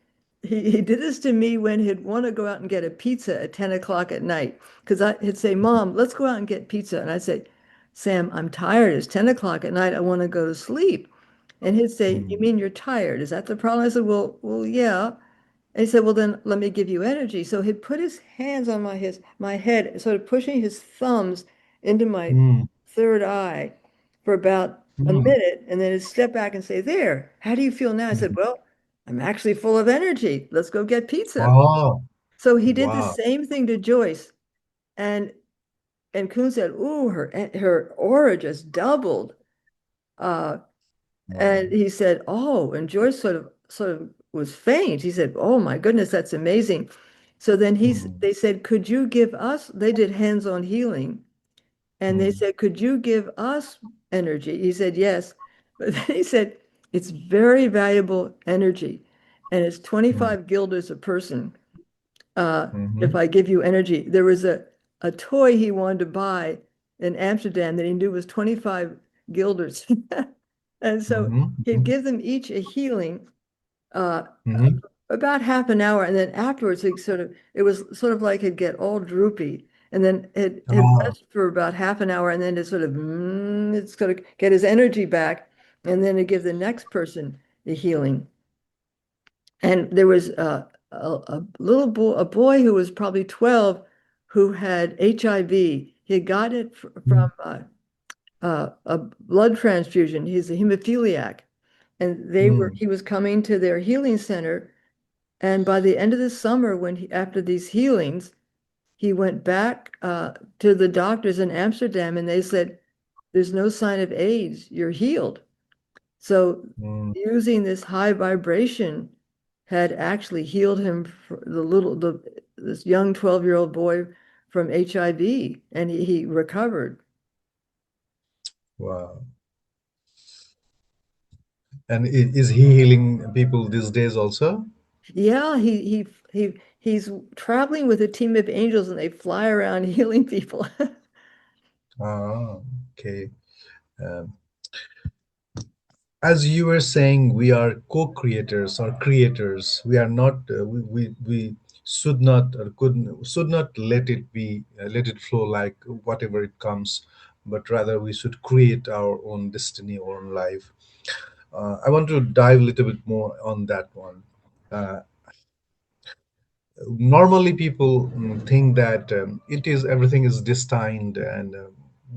S5: He did this to me when he'd want to go out and get a pizza at 10 o'clock at night. Because he'd say, Mom, let's go out and get pizza. And I'd say, Sam, I'm tired. It's 10 o'clock at night. I want to go to sleep. And he'd say, You
S4: Mm.
S5: mean you're tired? Is that the problem? I said, well, yeah. And he said, Well, then let me give you energy. So he'd put his hands on my head, sort of pushing his thumbs into my
S4: Mm.
S5: third eye for about a
S4: Mm.
S5: minute, and then he'd step back and say, There, how do you feel now? I said,
S4: Mm.
S5: Well, I'm actually full of energy. Let's go get pizza.
S4: Oh,
S5: So he did the
S4: wow.
S5: same thing to Joyce. And Kuhn said, Ooh, her aura just doubled. Uh,
S4: Wow.
S5: and he said, "Oh," and Joyce sort of was faint. He said, "Oh my goodness, that's amazing." So then
S4: Mm.
S5: they said, "Could you give us?" They did hands-on healing, and they
S4: Mm.
S5: said, "Could you give us energy?" He said, "Yes," but then he said, "It's very valuable energy, and it's
S4: Mm.
S5: 25 guilders a person. If
S4: Mhm.
S5: I give you energy." There was a toy he wanted to buy in Amsterdam that he knew was 25 guilders. And so
S4: Mhm.
S5: he'd
S4: Mhm.
S5: give them each a healing uh,
S4: Mhm.
S5: about half an hour. And then afterwards, it was sort of like he'd get all droopy. And then he'd
S4: Ah.
S5: rest for about half an hour. And then it's going to get his energy back. And then to give the next person the healing. And there was a boy who was probably 12 who had HIV. He had got it from
S4: Mm.
S5: a blood transfusion. He's a hemophiliac. And
S4: Mm.
S5: he was coming to their healing center. And by the end of the summer, after these healings, he went back to the doctors in Amsterdam and they said, There's no sign of AIDS. You're healed. So
S4: Mm.
S5: using this high vibration had actually healed him for this young 12-year-old boy from HIV, and he recovered.
S4: Wow. And is he healing people these days also?
S5: Yeah, he's traveling with a team of angels and they fly around healing people.
S4: Ah, okay. Um, as you were saying, we are co-creators or creators. We are not. We should not or should not let it be let it flow like whatever it comes, but rather we should create our own destiny, our own life. I want to dive a little bit more on that one. Uh, Normally people think that it is everything is destined, and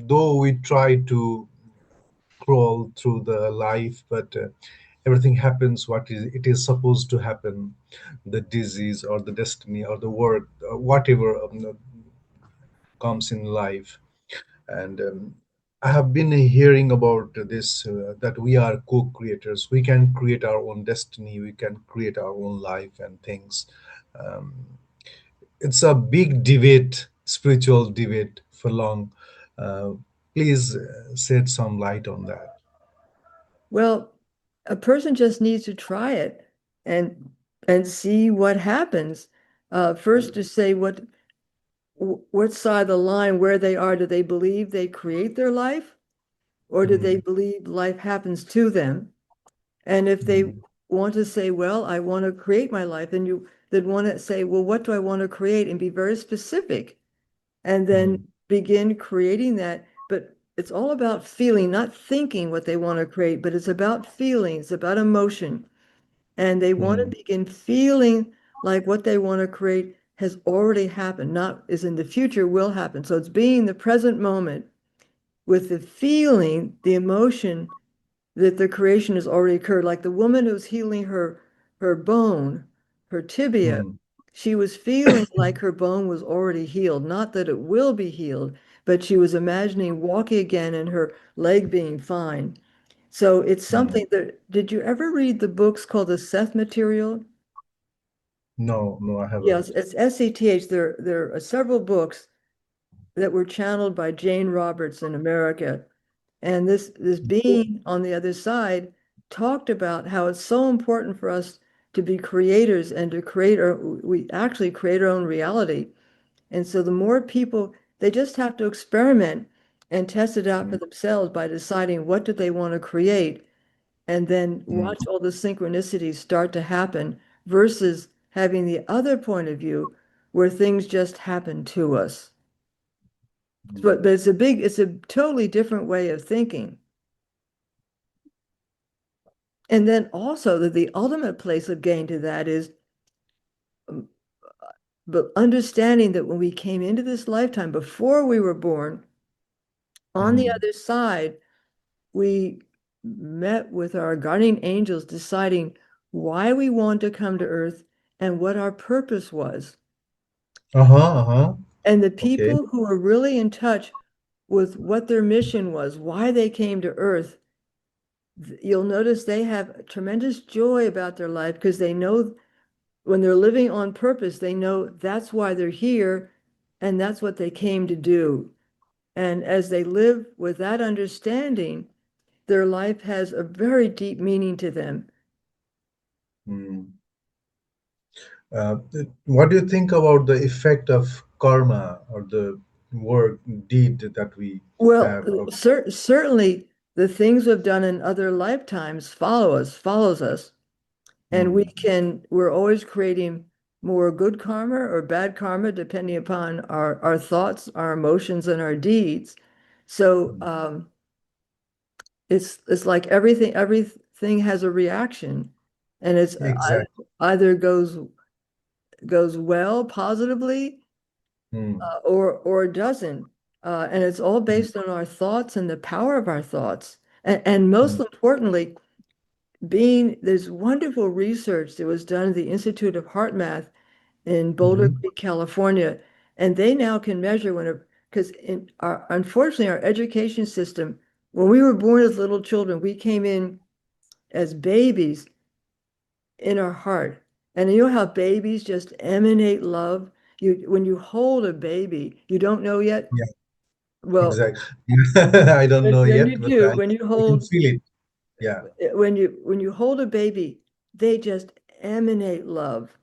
S4: though we try to crawl through the life, but everything happens what it is supposed to happen, the disease or the destiny or the work, whatever comes in life. And I have been hearing about this, that we are co-creators. We can create our own destiny. We can create our own life and things. Um, it's a big debate, spiritual debate for long. Uh, Please shed some light on that.
S5: Well, a person just needs to try it and see what happens. First, to say what side of the line where they are. Do they believe they create their life, or do they
S4: Mm,
S5: believe life happens to them? And if they
S4: mm,
S5: want to say, well, I want to create my life, then you then want to say, well, what do I want to create? And be very specific, and then
S4: mm,
S5: begin creating that. But it's all about feeling, not thinking what they want to create, but it's about feelings, about emotion. And they want
S4: mm,
S5: to begin feeling like what they want to create has already happened, not is in the future, will happen. So it's being the present moment with the feeling, the emotion that the creation has already occurred. Like the woman who's healing her bone, her tibia,
S4: mm,
S5: she was feeling like her bone was already healed, not that it will be healed, but she was imagining walking again and her leg being fine. So it's
S4: mm.
S5: something that, did you ever read the books called the Seth Material?
S4: No, no, I
S5: Yes,
S4: haven't.
S5: it's SETH. There are several books that were channeled by Jane Roberts in America. And this being on the other side talked about how it's so important for us to be creators and to we actually create our own reality. And so the more people, they just have to experiment and test it out for
S4: Mm,
S5: themselves by deciding what do they want to create, and then
S4: mm,
S5: watch all the synchronicities start to happen versus having the other point of view where things just happen to us. But
S4: mm.
S5: it's a totally different way of thinking. And then also that the ultimate place of gain to that is, um, but understanding that when we came into this lifetime, before we were born, on the
S4: Mm.
S5: other side, we met with our guardian angels deciding why we want to come to Earth and what our purpose was.
S4: Uh-huh, uh-huh.
S5: And the
S4: Okay.
S5: people who were really in touch with what their mission was, why they came to Earth, you'll notice they have tremendous joy about their life because they know when they're living on purpose, they know that's why they're here and that's what they came to do. And as they live with that understanding, their life has a very deep meaning to them.
S4: Mm. What do you think about the effect of karma or the work deed that we
S5: Well,
S4: have? Or,
S5: certainly the things we've done in other lifetimes follows us. And
S4: mm,
S5: we're always creating more good karma or bad karma, depending upon our thoughts, our emotions, and our deeds. So
S4: mm.
S5: it's like everything has a reaction, and it's
S4: Exactly.
S5: either goes well positively,
S4: Mm,
S5: or it doesn't. And it's all
S4: mm,
S5: based on our thoughts and the power of our thoughts. And most
S4: mm,
S5: importantly, there's wonderful research that was done at the Institute of Heart Math in Boulder
S4: mhm.
S5: Creek, California, and they now can measure because unfortunately our education system, when we were born as little children, we came in as babies in our heart. And you know how babies just emanate love? When you hold a baby, you don't know yet.
S4: Yeah,
S5: Well,
S4: exactly. I don't know
S5: then
S4: yet,
S5: you
S4: but
S5: do. When you
S4: I can
S5: hold
S4: feel it. Yeah,
S5: when you hold a baby, they just emanate love.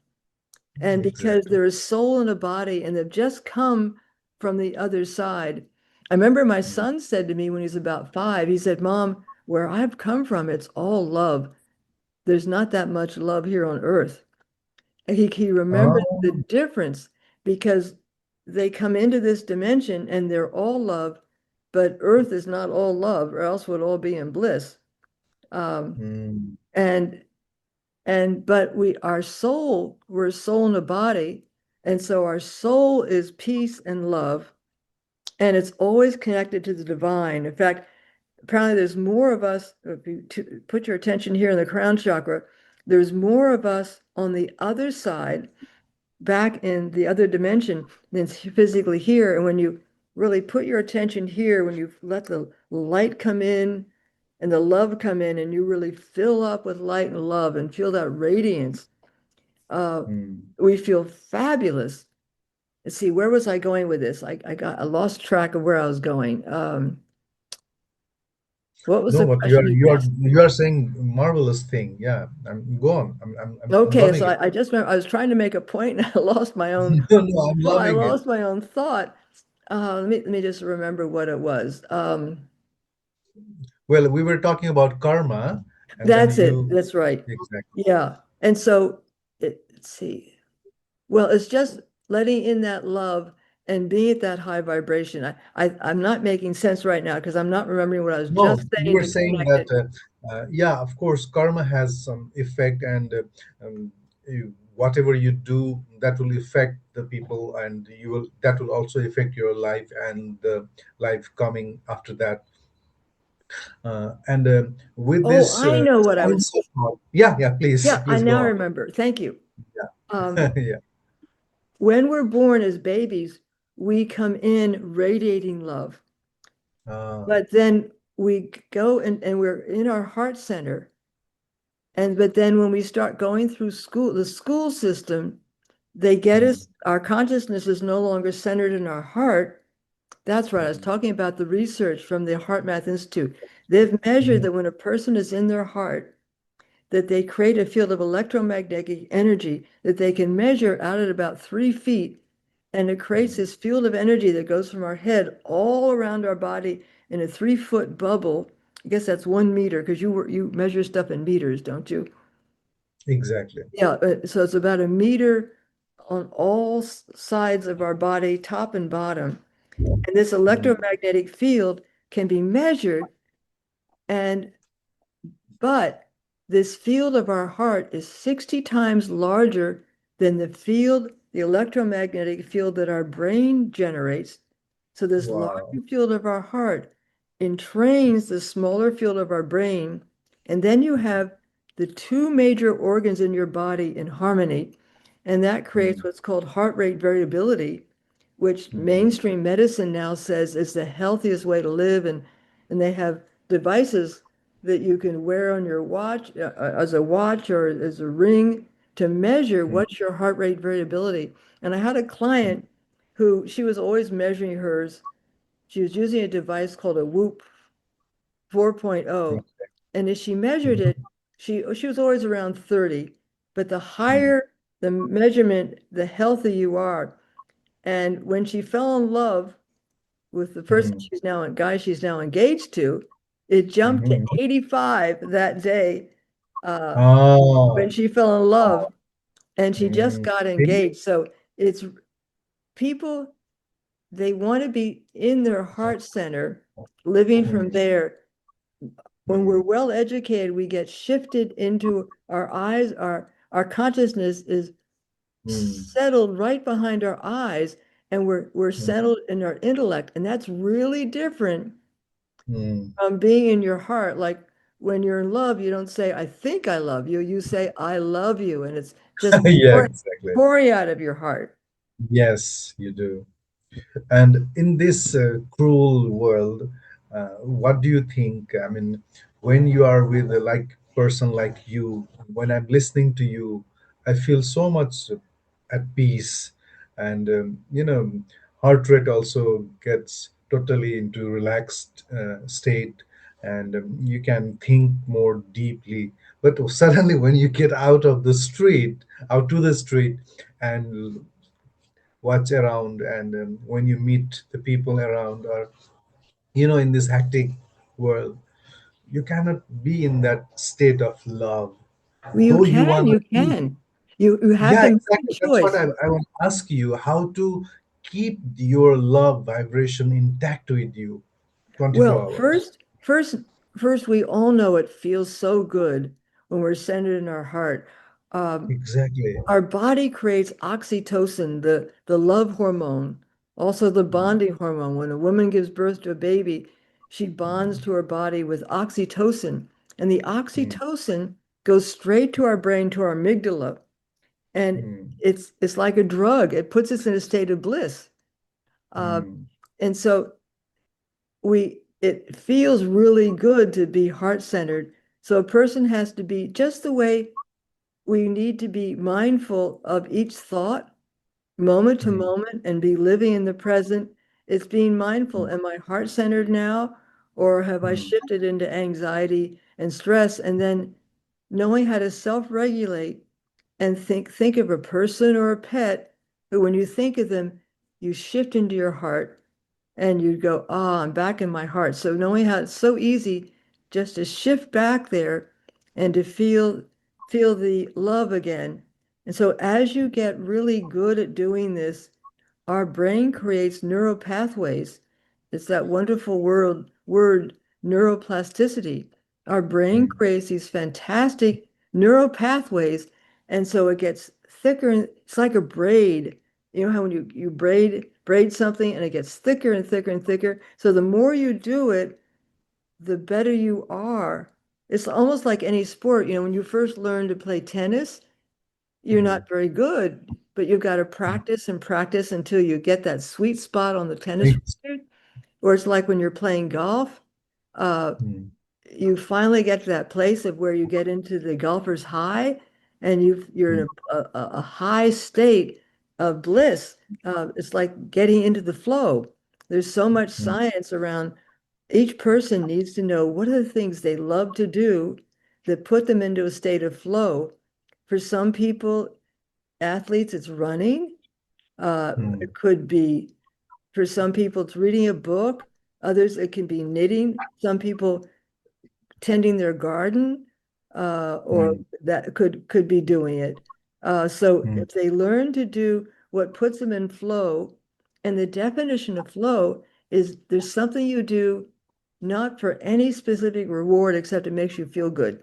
S5: And because
S4: exactly.
S5: there is soul in a body and they've just come from the other side. I remember my
S4: Mm,
S5: son said to me when he was about 5, he said, Mom, where I've come from, it's all love. There's not that much love here on earth. And he remembered the
S4: oh,
S5: difference because they come into this dimension and they're all love, but earth is not all love, or else would all be in bliss. Um,
S4: mm,
S5: and but we're a soul in a body, and so our soul is peace and love, and it's always connected to the divine. In fact, apparently there's more of us, if you put your attention here in the crown chakra, there's more of us on the other side, back in the other dimension than physically here. And when you really put your attention here, when you let the light come in and the love come in, and you really fill up with light and love and feel that radiance, we feel fabulous. Let's see, where was I going with this? I lost track of where I was going. What was
S4: No,
S5: the
S4: but
S5: question you asked?
S4: you are saying marvelous thing. Yeah, go on. I'm
S5: Okay,
S4: loving
S5: so
S4: it.
S5: I just remember I was trying to make a point and I lost my own,
S4: No, I'm
S5: well, I
S4: loving it.
S5: lost my own thought. Let me just remember what it was.
S4: Well, we were talking about karma, and then
S5: That's it.
S4: you
S5: That's right.
S4: exactly.
S5: Yeah. And so let's see. Well, it's just letting in that love and being at that high vibration. I'm not making sense right now because I'm not remembering what I was
S4: No,
S5: just
S4: you
S5: saying
S4: were
S5: to
S4: saying
S5: connect
S4: that,
S5: it.
S4: yeah, of course, karma has some effect, and whatever you do, that will affect the people, and that will also affect your life and the life coming after that. And with
S5: Oh,
S4: this
S5: I know what I was.
S4: science of thought, yeah, yeah, please,
S5: Yeah, I
S4: please go
S5: now
S4: on.
S5: remember. Thank you.
S4: Yeah, yeah.
S5: When we're born as babies, we come in radiating love.
S4: Uh,
S5: But then we go and we're in our heart center. But then when we start going through school, the school system, they get us, our consciousness is no longer centered in our heart. That's right. I was talking about the research from the Heart Math Institute. They've measured
S4: mhm,
S5: that when a person is in their heart, that they create a field of electromagnetic energy that they can measure out at about 3 feet. And it creates this field of energy that goes from our head all around our body in a 3 foot bubble. I guess that's 1 meter because you measure stuff in meters, don't you?
S4: exactly.
S5: Yeah, so it's about a meter on all sides of our body, top and bottom. And this
S4: Mm,
S5: electromagnetic field can be measured, and but this field of our heart is 60 times larger than the electromagnetic field that our brain generates. So this
S4: wow.
S5: larger field of our heart entrains the smaller field of our brain, and then you have the two major organs in your body in harmony, and that creates
S4: Mm,
S5: what's called heart rate variability, which
S4: mhm,
S5: mainstream medicine now says is the healthiest way to live, and they have devices that you can wear on your watch as a watch or as a ring to measure
S4: mm,
S5: what's your heart rate variability. And I had a client who she was always measuring hers. She was using a device called a Whoop 4.0. And as she measured
S4: mhm,
S5: it, she was always around 30. But the
S4: mm,
S5: higher the measurement, the healthier you are. And when she fell in love with the person
S4: mhm,
S5: guy she's now engaged to, it jumped to
S4: mhm.
S5: 85 that day uh, when
S4: Ah,
S5: she fell in love, and she just
S4: mm.
S5: got
S4: See?
S5: engaged. So it's people, they want to be in their heart center, living from
S4: Mm,
S5: there. When we're
S4: mm,
S5: well educated, we get shifted into our eyes, our consciousness is
S4: mm,
S5: settled right behind our eyes, and we're
S4: mm,
S5: settled in our intellect. And that's really different
S4: mm.
S5: from being in your heart. Like when you're in love, you don't say, I think I love you. You say, I love you. And it's just
S4: Yeah, exactly.
S5: pouring out of your heart.
S4: Yes, you do. And in this cruel world, what do you think? I mean, when you are with a like person like you, when I'm listening to you, I feel so much at peace, and heart rate also gets totally into relaxed state, and you can think more deeply. But suddenly, when you get out to the street, and watch around, and when you meet the people around, or in this hectic world, you cannot be in that state of love,
S5: Well,
S4: though you want
S5: you
S4: to be.
S5: can. You have
S4: Yeah,
S5: to make a
S4: exactly, that's what
S5: choice.
S4: I want to ask you, how to keep your love vibration intact with you 24
S5: Well,
S4: hours
S5: first, we all know it feels so good when we're centered in our heart. Um,
S4: Exactly.
S5: our body creates oxytocin, the love hormone, also the
S4: Mm,
S5: bonding hormone. When a woman gives birth to a baby, she bonds to her body with oxytocin, and the oxytocin goes straight to our brain, to our amygdala, and it's like a drug. It puts us in a state of bliss. And so it feels really good to be heart-centered. So a person has to be just the way we need to be mindful of each thought, moment to moment, and be living in the present. It's being mindful. Am I heart-centered now, or have I shifted into anxiety and stress? And then knowing how to self-regulate and think of a person or a pet who, when you think of them, you shift into your heart and you go, ah, I'm back in my heart. So knowing how it's so easy just to shift back there and to feel the love again. And so as you get really good at doing this, our brain creates neural pathways. It's that wonderful word neuroplasticity. Our brain creates these fantastic neural pathways, and so it gets thicker. And it's like a braid. You know how when you braid something and it gets thicker and thicker and thicker. So the more you do it, the better you are. It's almost like any sport. You know, when you first learn to play tennis, you're not very good, but you've got to practice and practice until you get that sweet spot on the tennis racket. Or it's like when you're playing golf, uh, you finally get to that place of where you get into the golfer's high, and you're in a high state of bliss. It's like getting into the flow. There's so much science around. Each person needs to know what are the things they love to do that put them into a state of flow. For some people, athletes, it's running. It could be, for some people, it's reading a book. Others, it can be knitting. Some people, tending their garden, or that could be doing it. So if they learn to do what puts them in flow, and the definition of flow is there's something you do not for any specific reward except it makes you feel good.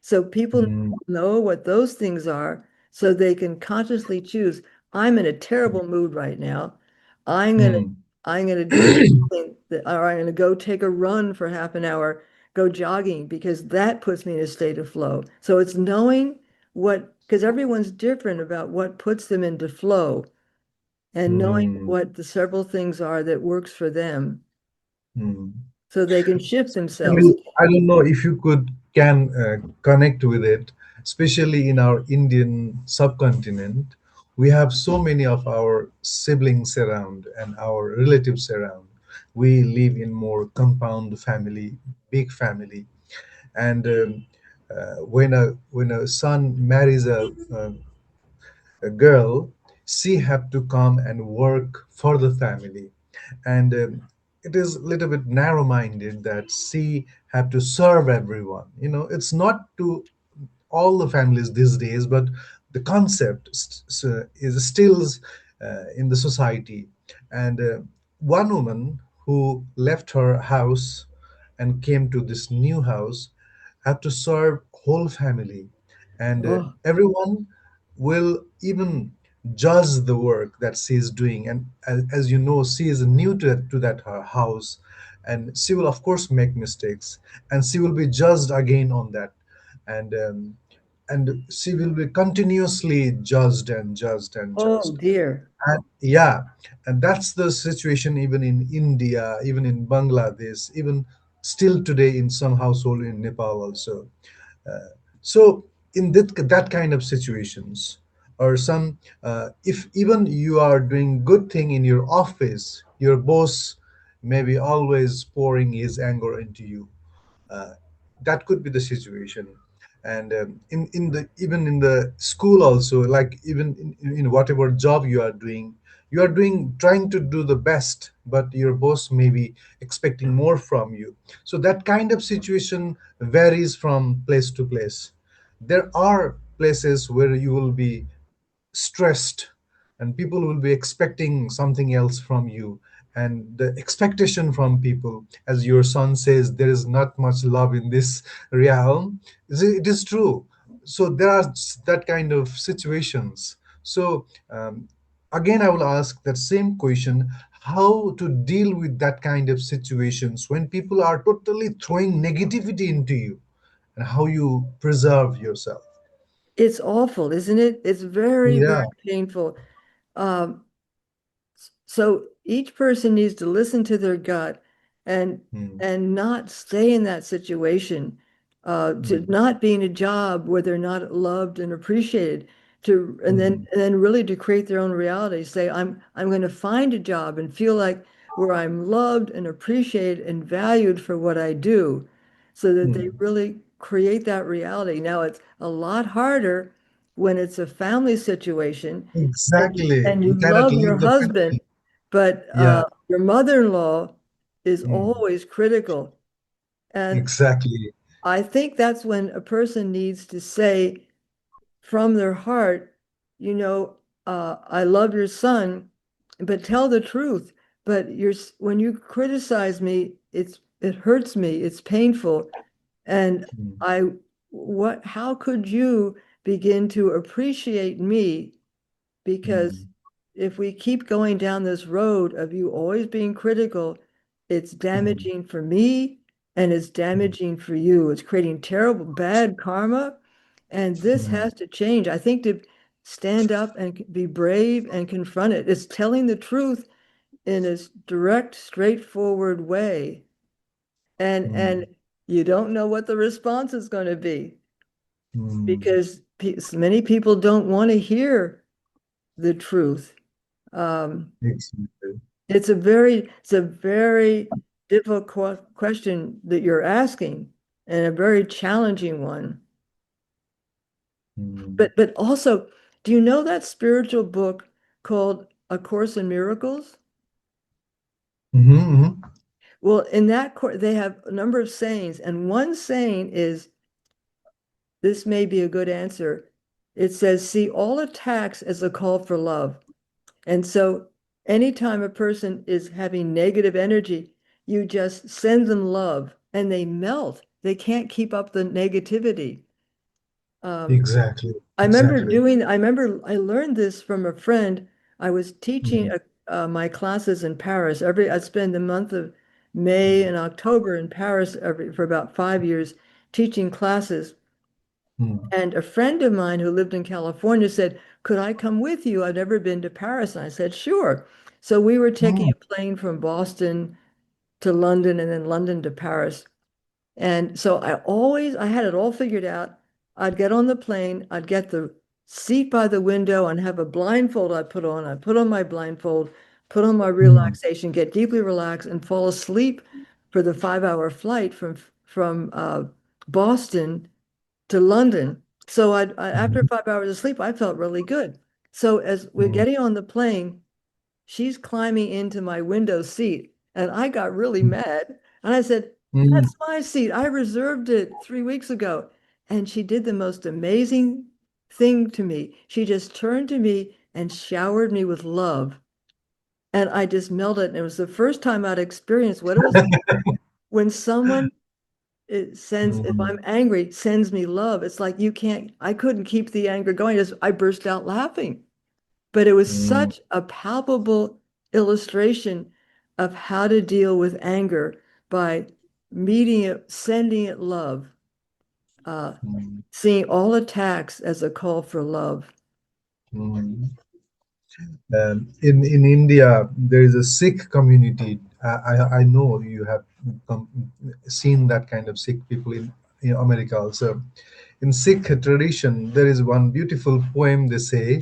S5: So people know what those things are so they can consciously choose. I'm in a terrible mood right now. I'm gonna I'm gonna do something that, or I'm gonna go take a run for half an hour, go jogging, because that puts me in a state of flow. So it's knowing what, because everyone's different about what puts them into flow, and knowing what the several things are that works for them so they can shift themselves.
S4: And I don't know if you can connect with it, especially in our Indian subcontinent. We have so many of our siblings around and our relatives around. We live in more compound family, big family, and when a son marries a girl, she have to come and work for the family, and it is a little bit narrow-minded that she have to serve everyone. You know, it's not to all the families these days, but the concept is still in the society. And one woman who left her house and came to this new house have to serve whole family, and
S5: Oh,
S4: everyone will even judge the work that she is doing. And as you know, she is new to that her house, and she will of course make mistakes, and she will be judged again on that. And she will be continuously judged and judged and
S5: oh
S4: judged.
S5: dear.
S4: And yeah, and that's the situation even in India, even in Bangladesh, even still today in some household in Nepal also. So in that kind of situations, or some if even you are doing good thing in your office, your boss may be always pouring his anger into you. uh, that could be the situation. And in the even in the school also, like even in whatever job you are doing trying to do the best, but your boss may be expecting more from you. So that kind of situation varies from place to place. There are places where you will be stressed, and people will be expecting something else from you. And the expectation from people, as your son says, there is not much love in this realm. It is true. So there are that kind of situations. So again, I will ask that same question: how to deal with that kind of situations when people are totally throwing negativity into you, and how you preserve yourself.
S5: It's awful, isn't it? It's very, very
S4: Yeah.
S5: painful. Um, So each person needs to listen to their gut and
S4: Mm,
S5: not stay in that situation, to
S4: mm,
S5: not be in a job where they're not loved and appreciated, to
S4: mm,
S5: and then really to create their own reality. Say, I'm going to find a job and feel like where I'm loved and appreciated and valued for what I do, so that they
S4: mm.
S5: really create that reality. Now it's a lot harder when it's a family situation
S4: Exactly.
S5: and you
S4: You cannot
S5: love your
S4: leave the
S5: husband,
S4: family.
S5: but
S4: Yeah.
S5: your mother-in-law is
S4: Mm,
S5: always critical. And
S4: exactly.
S5: I think that's when a person needs to say from their heart, I love your son, but tell the truth. But when you criticize me, it hurts me, it's painful. And
S4: Mm,
S5: I, how could you begin to appreciate me? Because
S4: mm,
S5: if we keep going down this road of you always being critical, it's
S4: mm,
S5: damaging for me and it's
S4: mm,
S5: damaging for you. It's creating terrible, bad karma. And this
S4: mm,
S5: has to change. I think to stand up and be brave and confront it, it's telling the truth in a direct, straightforward way. And
S4: mm,
S5: you don't know what the response is going to be
S4: mm.
S5: because many people don't want to hear the truth. Um,
S4: Exactly.
S5: it's a very difficult question that you're asking and a very challenging one.
S4: Mm.
S5: But also, do you know that spiritual book called A Course in Miracles?
S4: Mhm, mhm.
S5: Well, in that course, they have a number of sayings, and one saying is, this may be a good answer. It says, see all attacks as a call for love. And so anytime a person is having negative energy, you just send them love and they melt. They can't keep up the negativity. Um,
S4: Exactly. Exactly.
S5: I remember I learned this from a friend. I was teaching
S4: Mm,
S5: my classes in Paris. I spend the month of May
S4: mm,
S5: and October in Paris for about 5 years teaching classes.
S4: mm,
S5: And a friend of mine who lived in California said, could I come with you? I've never been to Paris. And I said, sure. So we were taking
S4: mm,
S5: a plane from Boston to London and then London to Paris. And so I had it all figured out. I'd get on the plane, I'd get the seat by the window and have a blindfold I'd put on. I'd put on my blindfold, put on my
S4: mm,
S5: relaxation, get deeply relaxed, and fall asleep for the 5 hour flight from Boston to London. So after
S4: mhm,
S5: 5 hours of sleep, I felt really good. So as we're
S4: mm,
S5: getting on the plane, she's climbing into my window seat, and I got really
S4: mm,
S5: mad. And I said,
S4: mm.
S5: that's my seat. I reserved it 3 weeks ago. And she did the most amazing thing to me. She just turned to me and showered me with love. And I just melted. And it was the first time I'd experienced what it was like when someone if
S4: Mm,
S5: I'm angry, sends me love. It's like I couldn't keep the anger going. I burst out laughing. But it was
S4: mm,
S5: such a palpable illustration of how to deal with anger by meeting it, sending it love, uh,
S4: mm,
S5: seeing all attacks as a call for love.
S4: mm. In India, there is a Sikh community. I know you have come, seen that kind of Sikh people in America also. In Sikh tradition, there is one beautiful poem they say,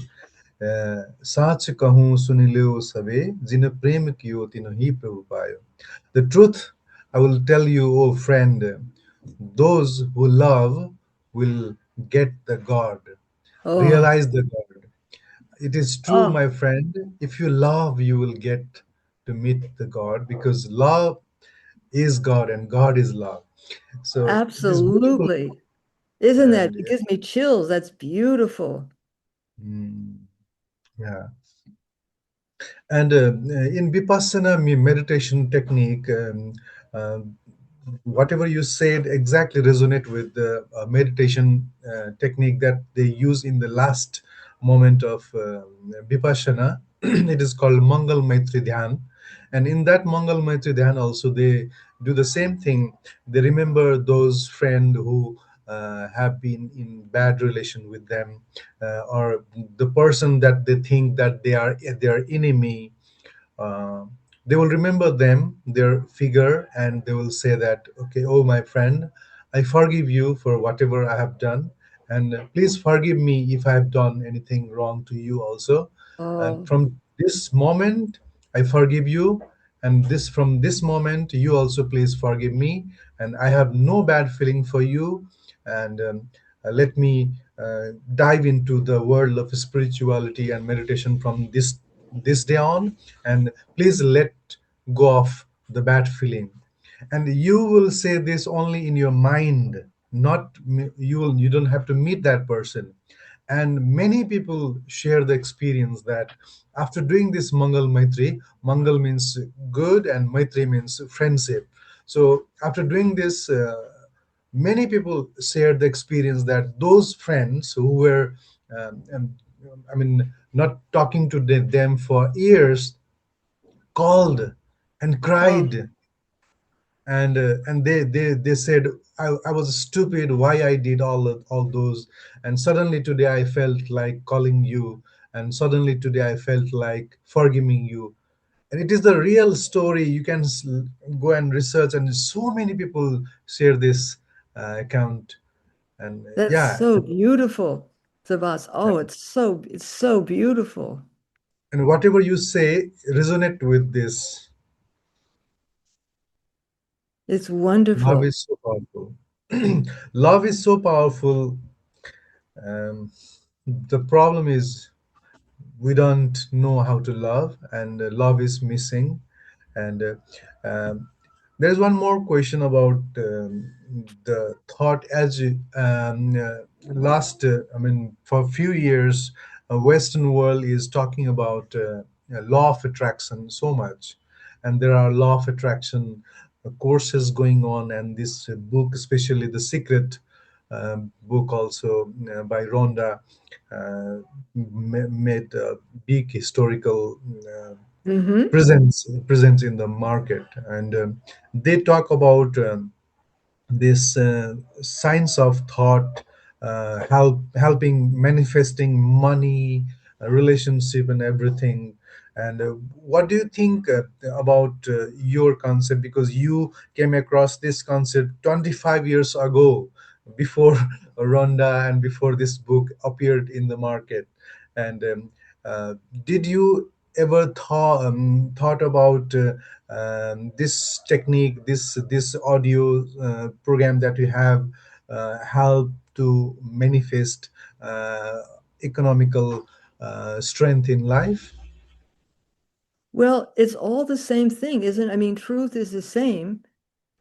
S4: "साच कहूँ सुनिल्यो सबे जिन प्रेम कियो तिन ही प्रभु पायो." The truth, I will tell you, oh friend, those who love will get the God,
S5: Oh,
S4: realize the God. It is true,
S5: oh,
S4: my friend. If you love, you will get to meet the God, because love is God and God is love. So it is beautiful.
S5: absolutely. Isn't that?
S4: And
S5: It gives me chills. That's beautiful.
S4: mm, yeah. And in Vipassana meditation technique, uh, whatever you said exactly resonate with the meditation technique that they use in the last moment of Vipassana. It is called Mangal Maitri Dhyan. And in that Mangal Maitri Dhyan also, they do the same thing. They remember those friends who have been in bad relation with them, or the person that they think that they are their enemy. uh, they will remember them, their figure, and they will say that, okay, oh my friend, I forgive you for whatever I have done, and please forgive me if I have done anything wrong to you also. And
S5: Oh,
S4: from this moment, I forgive you, and this from this moment, you also please forgive me, and I have no bad feeling for you. And let me dive into the world of spirituality and meditation from this day on, and please let go of the bad feeling. And you will say this only in your mind, not you don't have to meet that person. And many people share the experience that after doing this Mangal means good and Maitri means friendship. So after doing this, many people shared the experience that those friends who were I mean, not talking to them for years, called and
S5: oh,
S4: cried, and they said, I was stupid, why I did all those, and suddenly today I felt like calling you, and suddenly today I felt like forgiving you. And it is the real story. You can go and research, and so many people share this account. And
S5: that's
S4: yeah,
S5: so beautiful, Suvas. Oh, it's so beautiful.
S4: and whatever you say resonate with this.
S5: It's
S4: Love
S5: wonderful.
S4: is so powerful. Love is so powerful. um, the problem is we don't know how to love, and love is missing. And there's one more question about the thought. As last I mean, for a few years, Western world is talking about law of attraction so much, and there are law of attraction courses going on, and this book, especially The Secret book, also by Rhonda, uh, made a big historical
S5: Mm-hmm.
S4: presence in the market. And they talk about this science of thought, helping manifesting money, relationship, and everything. And what do you think about your concept, because you came across this concept 25 years ago, before Rhonda and before this book appeared in the market? And uh, did you ever thought about this technique, this audio program that we have help to manifest uh, economical strength in life?
S5: Well, it's all the same thing, isn't it? I mean, truth is the same,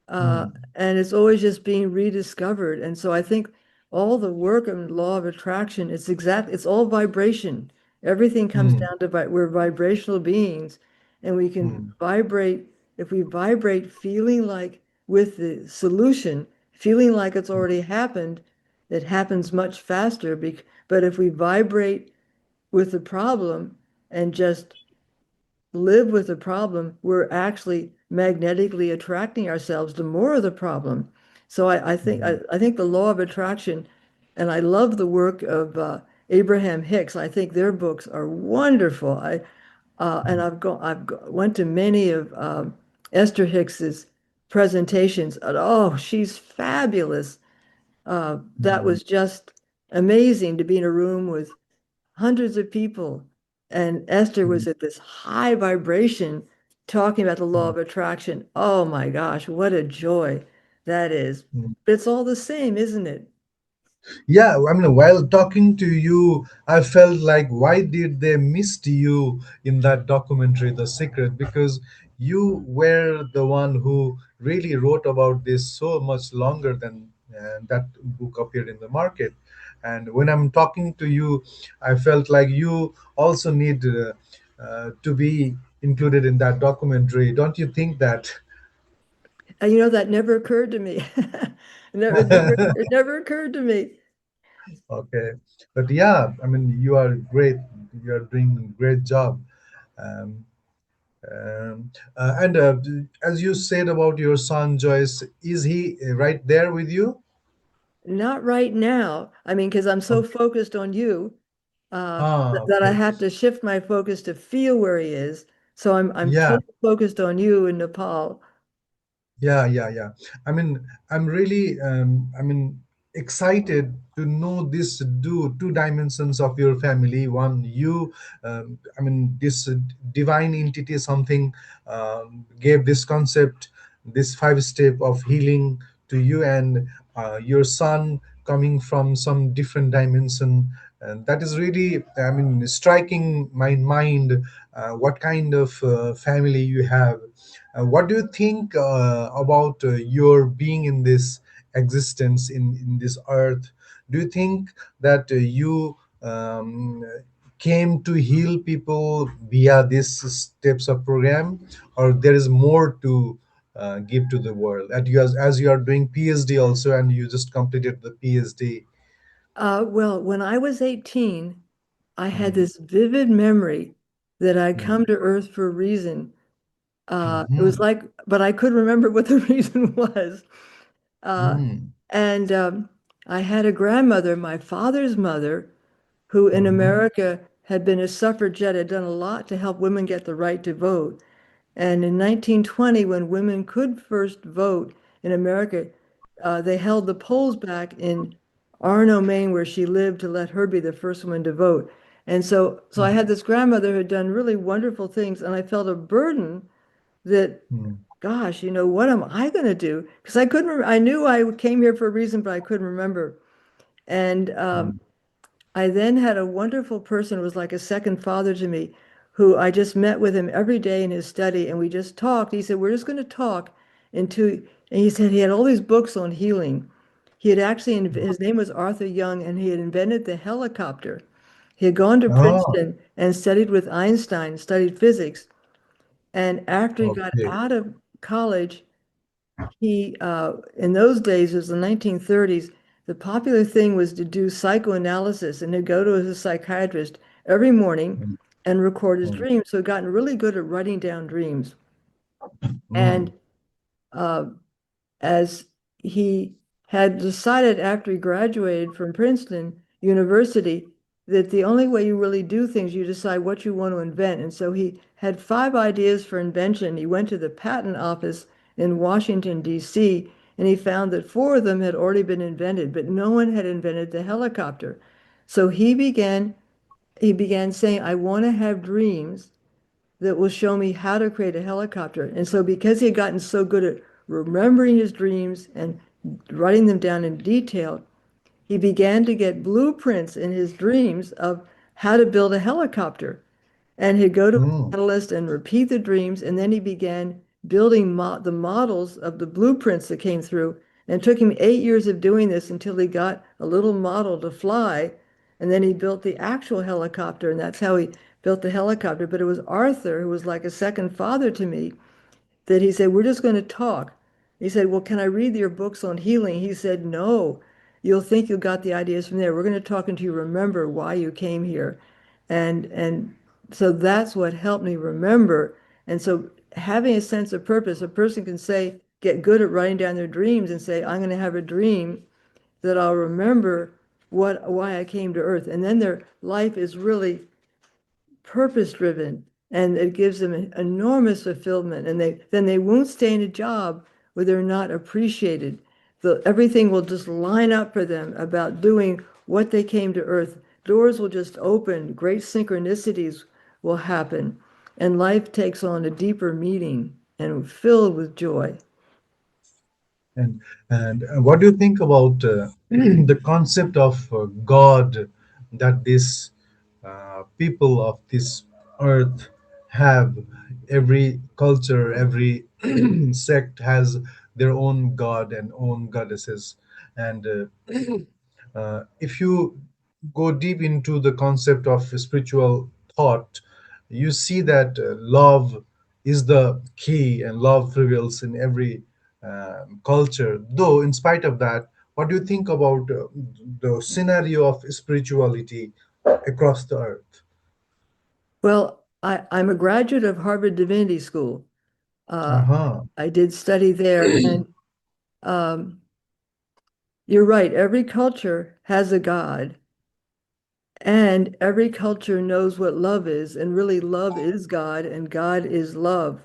S5: uh,
S4: Mm,
S5: and it's always just being rediscovered. And so I think all the work of law of attraction, it's all vibration. Everything comes
S4: mm,
S5: down to we're vibrational beings, and we can
S4: mm,
S5: vibrate. If we vibrate feeling like with the solution, feeling like it's already happened, it happens much faster. But if we vibrate with the problem and just live with the problem, we're actually magnetically attracting ourselves to more of the problem. So
S4: mm,
S5: I think the law of attraction, and I love the work of Abraham Hicks. I think their books are wonderful. And went to many of Esther Hicks's presentations. And, oh, she's fabulous. That
S4: mm,
S5: was just amazing to be in a room with hundreds of people. And Esther
S4: mm,
S5: was at this high vibration talking about the law
S4: mm,
S5: of attraction. Oh my gosh, what a joy that is.
S4: mm.
S5: But it's all the same, isn't it?
S4: Yeah, I mean, while talking to you, I felt like, why did they missed you in that documentary, The Secret? Because you were the one who really wrote about this so much longer than that book appeared in the market. And when I'm talking to you, I felt like you also need to be included in that documentary. Don't you think that?
S5: And that never occurred to me. It never occurred to me.
S4: Okay, but yeah, I mean, you are great. You are doing a great job. Um, And as you said about your son Joyce, is he right there with you?
S5: Not right now. I mean, because I'm so
S4: Okay.
S5: focused on you that I
S4: Okay.
S5: have to shift my focus to feel where he is. So I'm
S4: Yeah.
S5: totally focused on you in Nepal.
S4: Yeah, yeah, yeah. I mean, I'm really, excited to know this two dimensions of your family. One, you, this divine entity, something gave this concept, this five step of healing to you, and your son coming from some different dimension. And that is really, striking my mind. What kind of family you have? What do you think about your being in this existence in this earth? Do you think that you came to heal people via these steps of program, or there is more to give to the world? And as you are doing PhD also, and you just completed the PhD.
S5: Well, when I was 18, I had
S4: Mm,
S5: this vivid memory that I'd
S4: mm,
S5: come to Earth for a reason. It was
S4: mhm,
S5: like, but I couldn't remember what the reason was. Uh,
S4: mm,
S5: and I had a grandmother, my father's mother, who in
S4: mhm,
S5: America had been a suffragette, had done a lot to help women get the right to vote. And in 1920, when women could first vote in America, they held the polls back in Arno, Maine, where she lived, to let her be the first woman to vote. And so I had this grandmother who had done really wonderful things, and I felt a burden that,
S4: mm,
S5: gosh, what am I going to do? Because I couldn't, I knew I came here for a reason, but I couldn't remember. And
S4: mm,
S5: I then had a wonderful person who was like a second father to me, who I just met with him every day in his study, and we just talked. He said, "We're just going to talk until," and he said he had all these books on healing. He had actually, his name was Arthur Young, and he had invented the helicopter. He had gone to
S4: oh,
S5: Princeton and studied with Einstein, studied physics. And after he got
S4: okay.
S5: out of college, he, in those days, it was the 1930s, the popular thing was to do psychoanalysis and to go to a psychiatrist every morning
S4: Mm,
S5: and record his
S4: mm,
S5: dreams. So he'd gotten really good at writing down dreams. And
S4: mm,
S5: uh, as he had decided after he graduated from Princeton University that the only way you really do things, you decide what you want to invent. And so he had 5 ideas for invention. He went to the patent office in Washington, D.C., and he found that 4 of them had already been invented, but no one had invented the helicopter. So he began saying, I want to have dreams that will show me how to create a helicopter. And so because he had gotten so good at remembering his dreams and writing them down in detail, he began to get blueprints in his dreams of how to build a helicopter. And he'd go to
S4: mm,
S5: Catalyst and repeat the dreams, and then he began building the models of the blueprints that came through. And it took him 8 years of doing this until he got a little model to fly. And then he built the actual helicopter, and that's how he built the helicopter. But it was Arthur, who was like a second father to me, that he said, we're just going to talk. He said, well, can I read your books on healing? He said, no, you'll think you got the ideas from there. We're going to talk until you remember why you came here. And so that's what helped me remember. And so having a sense of purpose, a person can say, get good at writing down their dreams and say, I'm going to have a dream that I'll remember why I came to earth. And then their life is really purpose driven, and it gives them an enormous fulfillment, and they won't stay in a job where they're not appreciated. Everything will just line up for them about doing what they came to earth. Doors will just open, great synchronicities will happen, and life takes on a deeper meaning and filled with joy.
S4: and what do you think about the concept of God that these people of this earth have? Every culture, every sect has their own god and own goddesses. And if you go deep into the concept of spiritual thought, you see that love is the key, and love prevails in every culture. Though, in spite of that, what do you think about the scenario of spirituality across the earth?
S5: Well, I'm a graduate of Harvard Divinity School. Uh,
S4: Uh-huh.
S5: I did study there, and um, you're right. Every culture has a God, and every culture knows what love is, and really love is God, and God is love.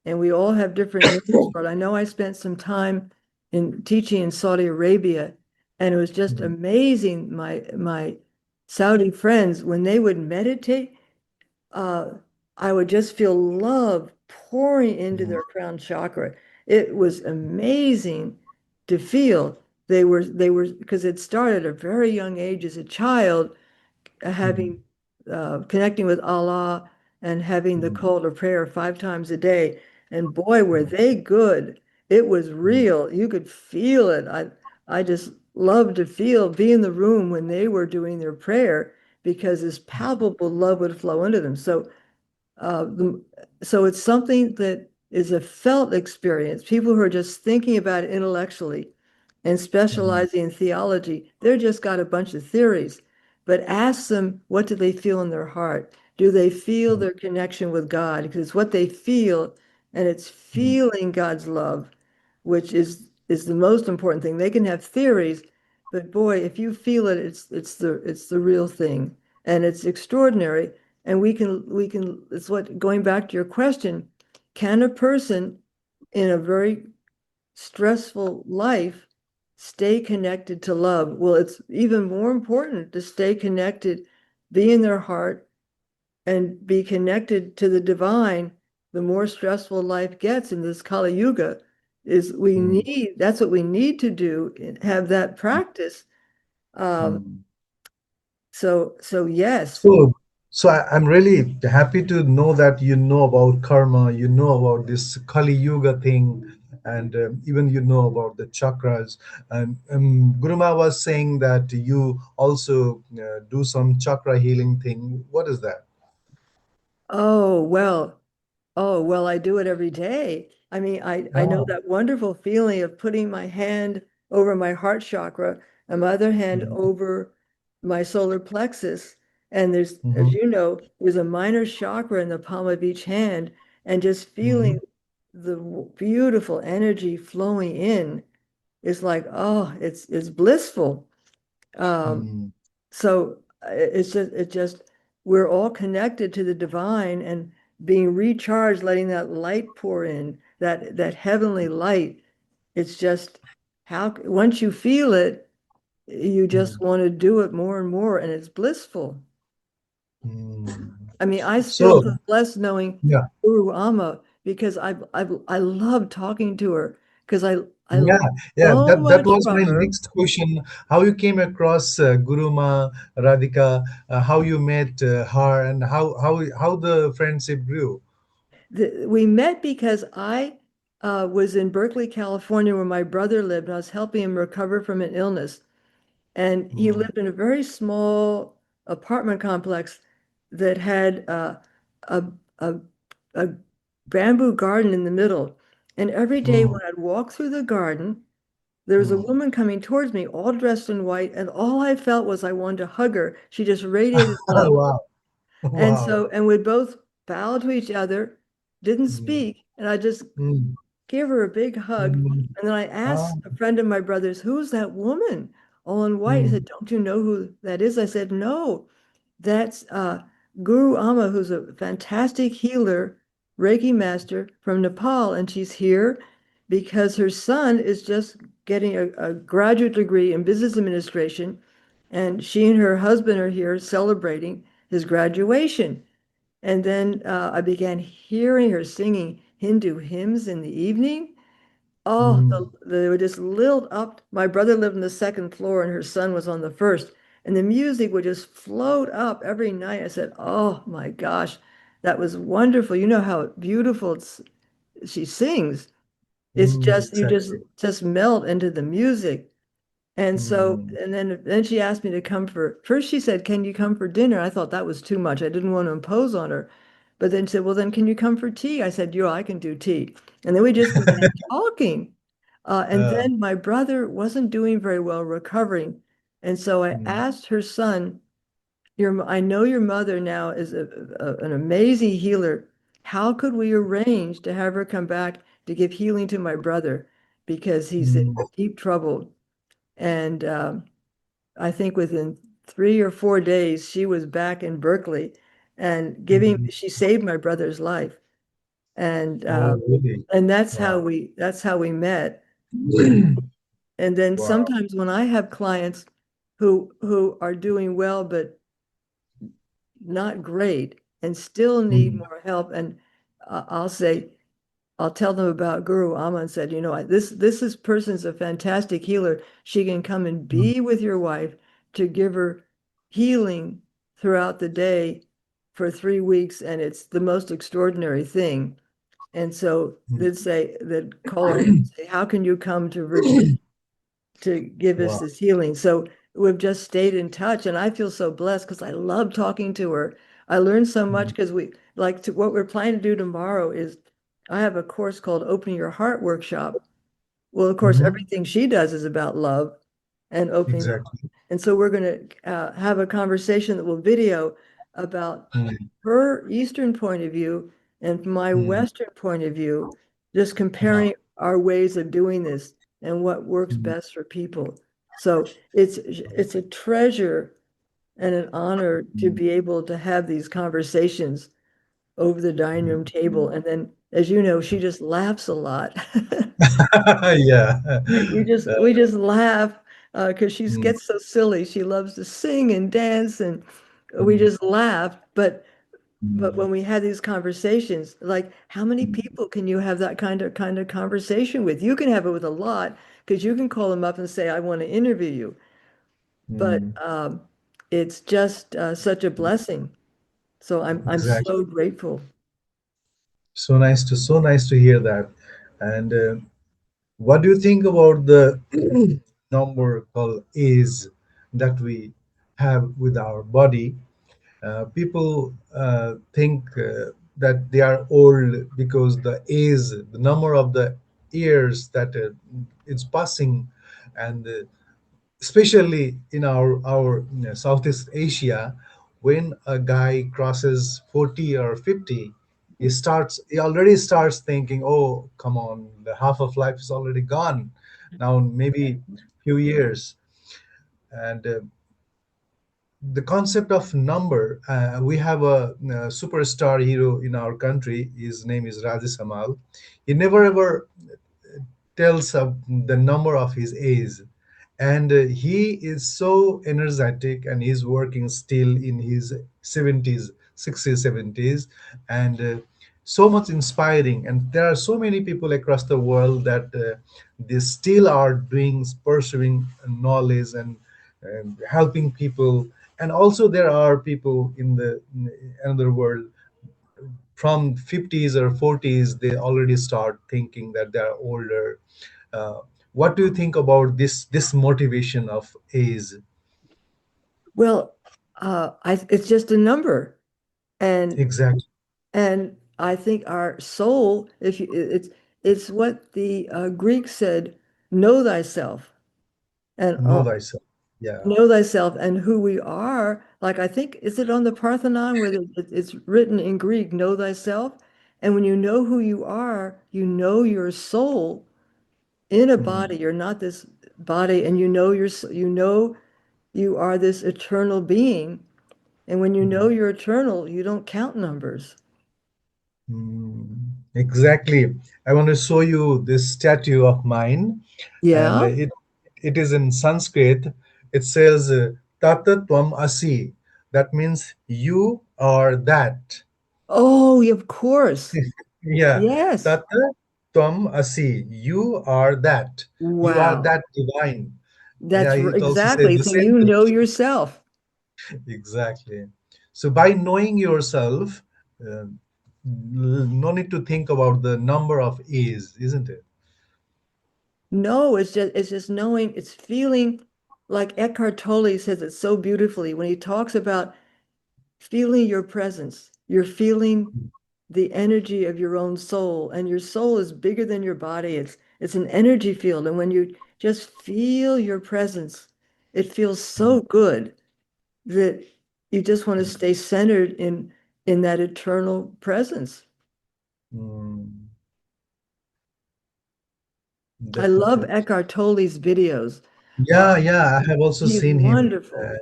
S5: And we all have different names for it. I know I spent some time in teaching in Saudi Arabia, and it was just
S4: Mm,
S5: amazing. My Saudi friends, when they would meditate, uh, I would just feel love pouring into
S4: mm,
S5: their crown chakra. It was amazing to feel. They were because it started at a very young age as a child,
S4: mm,
S5: having connecting with Allah and having the
S4: mm,
S5: call to prayer 5 times a day. And boy, were they good. It was
S4: mm,
S5: real. You could feel it. I just loved to be in the room when they were doing their prayer because this palpable love would flow into them. Uh, the, so it's something that is a felt experience. People who are just thinking about it intellectually and
S4: mm,
S5: specializing in theology, they're just got a bunch of theories. But ask them, what do they feel in their heart? Do they feel
S4: mm,
S5: their connection with God? Because it's what they feel, and it's
S4: mm,
S5: feeling God's love, which is the most important thing. They can have theories, but boy, if you feel it, it's the real thing, and it's extraordinary. And we can it's what going back to your question, can a person in a very stressful life stay connected to love? Well, it's even more important to stay connected, be in their heart, and be connected to the divine. The more stressful life gets in this Kali Yuga, is we
S4: mm,
S5: need that's what we need to do, have that practice. Um,
S4: mm.
S5: so yes.
S4: So, I'm really happy to know that you know about karma, you know about this Kali Yuga thing, and even you know about the chakras. And Guruma was saying that you also do some chakra healing thing. What is that?
S5: Oh, well. Oh, well, I do it every day. I mean, I know
S4: Ah.
S5: that wonderful feeling of putting my hand over my heart chakra and my other hand
S4: Mhm,
S5: over my solar plexus. And there's, as
S4: mhm,
S5: you know, there's a minor chakra in the palm of each hand, and just feeling
S4: mhm,
S5: the beautiful energy flowing in is like, oh, it's blissful. Um,
S4: mm,
S5: so it just we're all connected to the divine and being recharged, letting that light pour in, that heavenly light. It's just how once you feel it, you just
S4: mm,
S5: want to do it more and more, and it's blissful.
S4: mm.
S5: I mean, I still
S4: So,
S5: feel blessed knowing
S4: yeah.
S5: Guru Amma because I love talking to her because I
S4: Yeah,
S5: learned
S4: yeah,
S5: so
S4: that
S5: much
S4: was
S5: from
S4: my
S5: her.
S4: next question. How you came across Guruma Radhika, how you met her, and how the friendship grew.
S5: We met because I was in Berkeley, California, where my brother lived, and I was helping him recover from an illness. And he
S4: Mm,
S5: lived in a very small apartment complex that had a, a, a bamboo garden in the middle. And every day
S4: mm,
S5: when I'd walk through the garden, there was a
S4: mm.
S5: woman coming towards me, all dressed in white, and all I felt was I wanted to hug her. She just radiated love.
S4: Wow,
S5: And
S4: wow.
S5: so, and we both bowed to each other, didn't
S4: Mm,
S5: speak, and I just
S4: mm,
S5: gave her a big hug.
S4: mm,
S5: And then I
S4: ah,
S5: asked a friend of my brother's, "Who's that woman all in white?" He
S4: mm,
S5: said, "Don't you know who that is?" I said, "No, that's Guru Amma, who's a fantastic healer, Reiki master from Nepal. And she's here because her son is just getting a graduate degree in business administration. And she and her husband are here celebrating his graduation." And then I began hearing her singing Hindu hymns in the evening. Oh,
S4: mm,
S5: they would just lilt up. My brother lived on the second floor and her son was on the first. And the music would just float up every night. I said, "Oh my gosh, that was wonderful." You know how beautiful she sings. It's
S4: mm,
S5: just, you just,
S4: exactly.
S5: just melt into the music. And so,
S4: Mm,
S5: and then she asked me to come first she said, "Can you come for dinner?" I thought that was too much. I didn't want to impose on her. But then she said, "Well, then can you come for tea?" I said, "Yeah, I can do tea." And then we just began talking. And
S4: uh,
S5: then my brother wasn't doing very well recovering. And so I
S4: mm,
S5: asked her son, I know your mother now is an amazing healer. How could we arrange to have her come back to give healing to my brother because he's in
S4: Mm,
S5: deep trouble? And I think within 3 or 4 days, she was back in Berkeley and
S4: mm.
S5: she saved my brother's life. And
S4: Oh, really? Wow.
S5: that's how we met. And then
S4: Wow.
S5: sometimes when I have clients who are doing well but not great and still need
S4: Mm,
S5: more help, and I'll tell them about Guru Amma and said, this person's a fantastic healer. She can come and
S4: mm,
S5: be with your wife to give her healing throughout the day for 3 weeks, and it's the most extraordinary thing. And so they'd call her and say, how can you come to Virginia
S4: mm.
S5: to give us
S4: Wow.
S5: this healing? So we've just stayed in touch, and I feel so blessed because I love talking to her. I learned so much
S4: Mm,
S5: because what we're planning to do tomorrow is I have a course called Open Your Heart Workshop. Well, of course,
S4: mhm.
S5: everything she does is about love and opening the heart.
S4: Exactly.
S5: And so we're going to have a conversation that will video about
S4: Mm,
S5: her Eastern point of view and my
S4: mm.
S5: Western point of view, just
S4: Wow.
S5: comparing our ways of doing this and what works
S4: Mm,
S5: best for people. So it's a treasure and an honor to
S4: mm.
S5: be able to have these conversations over the dining room table. And then, as you know, she just laughs a lot.
S4: Yeah.
S5: We just laugh because she
S4: Mm,
S5: gets so silly. She loves to sing and dance, and we
S4: mm,
S5: just laugh. But
S4: mm,
S5: when we had these conversations, like how many
S4: mm,
S5: people can you have that kind of conversation with? You can have it with a lot because you can call them up and say, "I want to interview you." But
S4: mm.
S5: it's just such a blessing. So I'm
S4: Exactly.
S5: so grateful.
S4: So nice to hear that. And what do you think about the number called age that we have with our body? People think that they are old because the age, the number of the years that it's passing, and especially in our Southeast Asia, when a guy crosses 40 or 50, he already starts thinking, oh, come on, the half of life is already gone. Now maybe few years. And the concept of number, we have a superstar hero in our country. His name is Rajesh Amal. He never ever tells the number of his age, and he is so energetic, and he's working still in his 70s, 60s, 70s, and so much inspiring. And there are so many people across the world that they still are doing, pursuing knowledge, and helping people. And also there are people in the another world from 50s or 40s, they already start thinking that they are older. uh, what do you think about this motivation of age?
S5: Well, it's just a number, and
S4: Exactly.
S5: I think our soul, if you, it's what the Greeks said, know thyself, and
S4: Know thyself. Yeah.
S5: know thyself and who we are. Like I think, is it on the Parthenon where it's written in Greek, know thyself? And when you know who you know your soul in a
S4: Mm,
S5: body. You're not this body, and you know you are this eternal being. And when you know
S4: mm,
S5: you're eternal, you don't count numbers.
S4: exactly. I want to show you this statue of mine, and
S5: Yeah.
S4: it is in Sanskrit. It says tata tvam asi. That means you are that.
S5: Oh, of course.
S4: Yeah,
S5: Yes.
S4: tata tvam asi. You are that. You are
S5: Wow.
S4: that divine. Yeah, it also says
S5: Exactly.
S4: the
S5: So
S4: same
S5: you
S4: thing.
S5: know yourself.
S4: Exactly. So by knowing yourself, no need to think about the number of A's, isn't it?
S5: No, it's just knowing, it's feeling like Eckhart Tolle says it so beautifully when he talks about feeling your presence. You're feeling the energy of your own soul, and your soul is bigger than your body. It's an energy field, and when you just feel your presence, it feels so good that You just want to stay centered in that eternal presence. I love
S4: Definitely.
S5: Eckhart Tolle's videos.
S4: Yeah, I have also
S5: He's
S4: seen him.
S5: wonderful.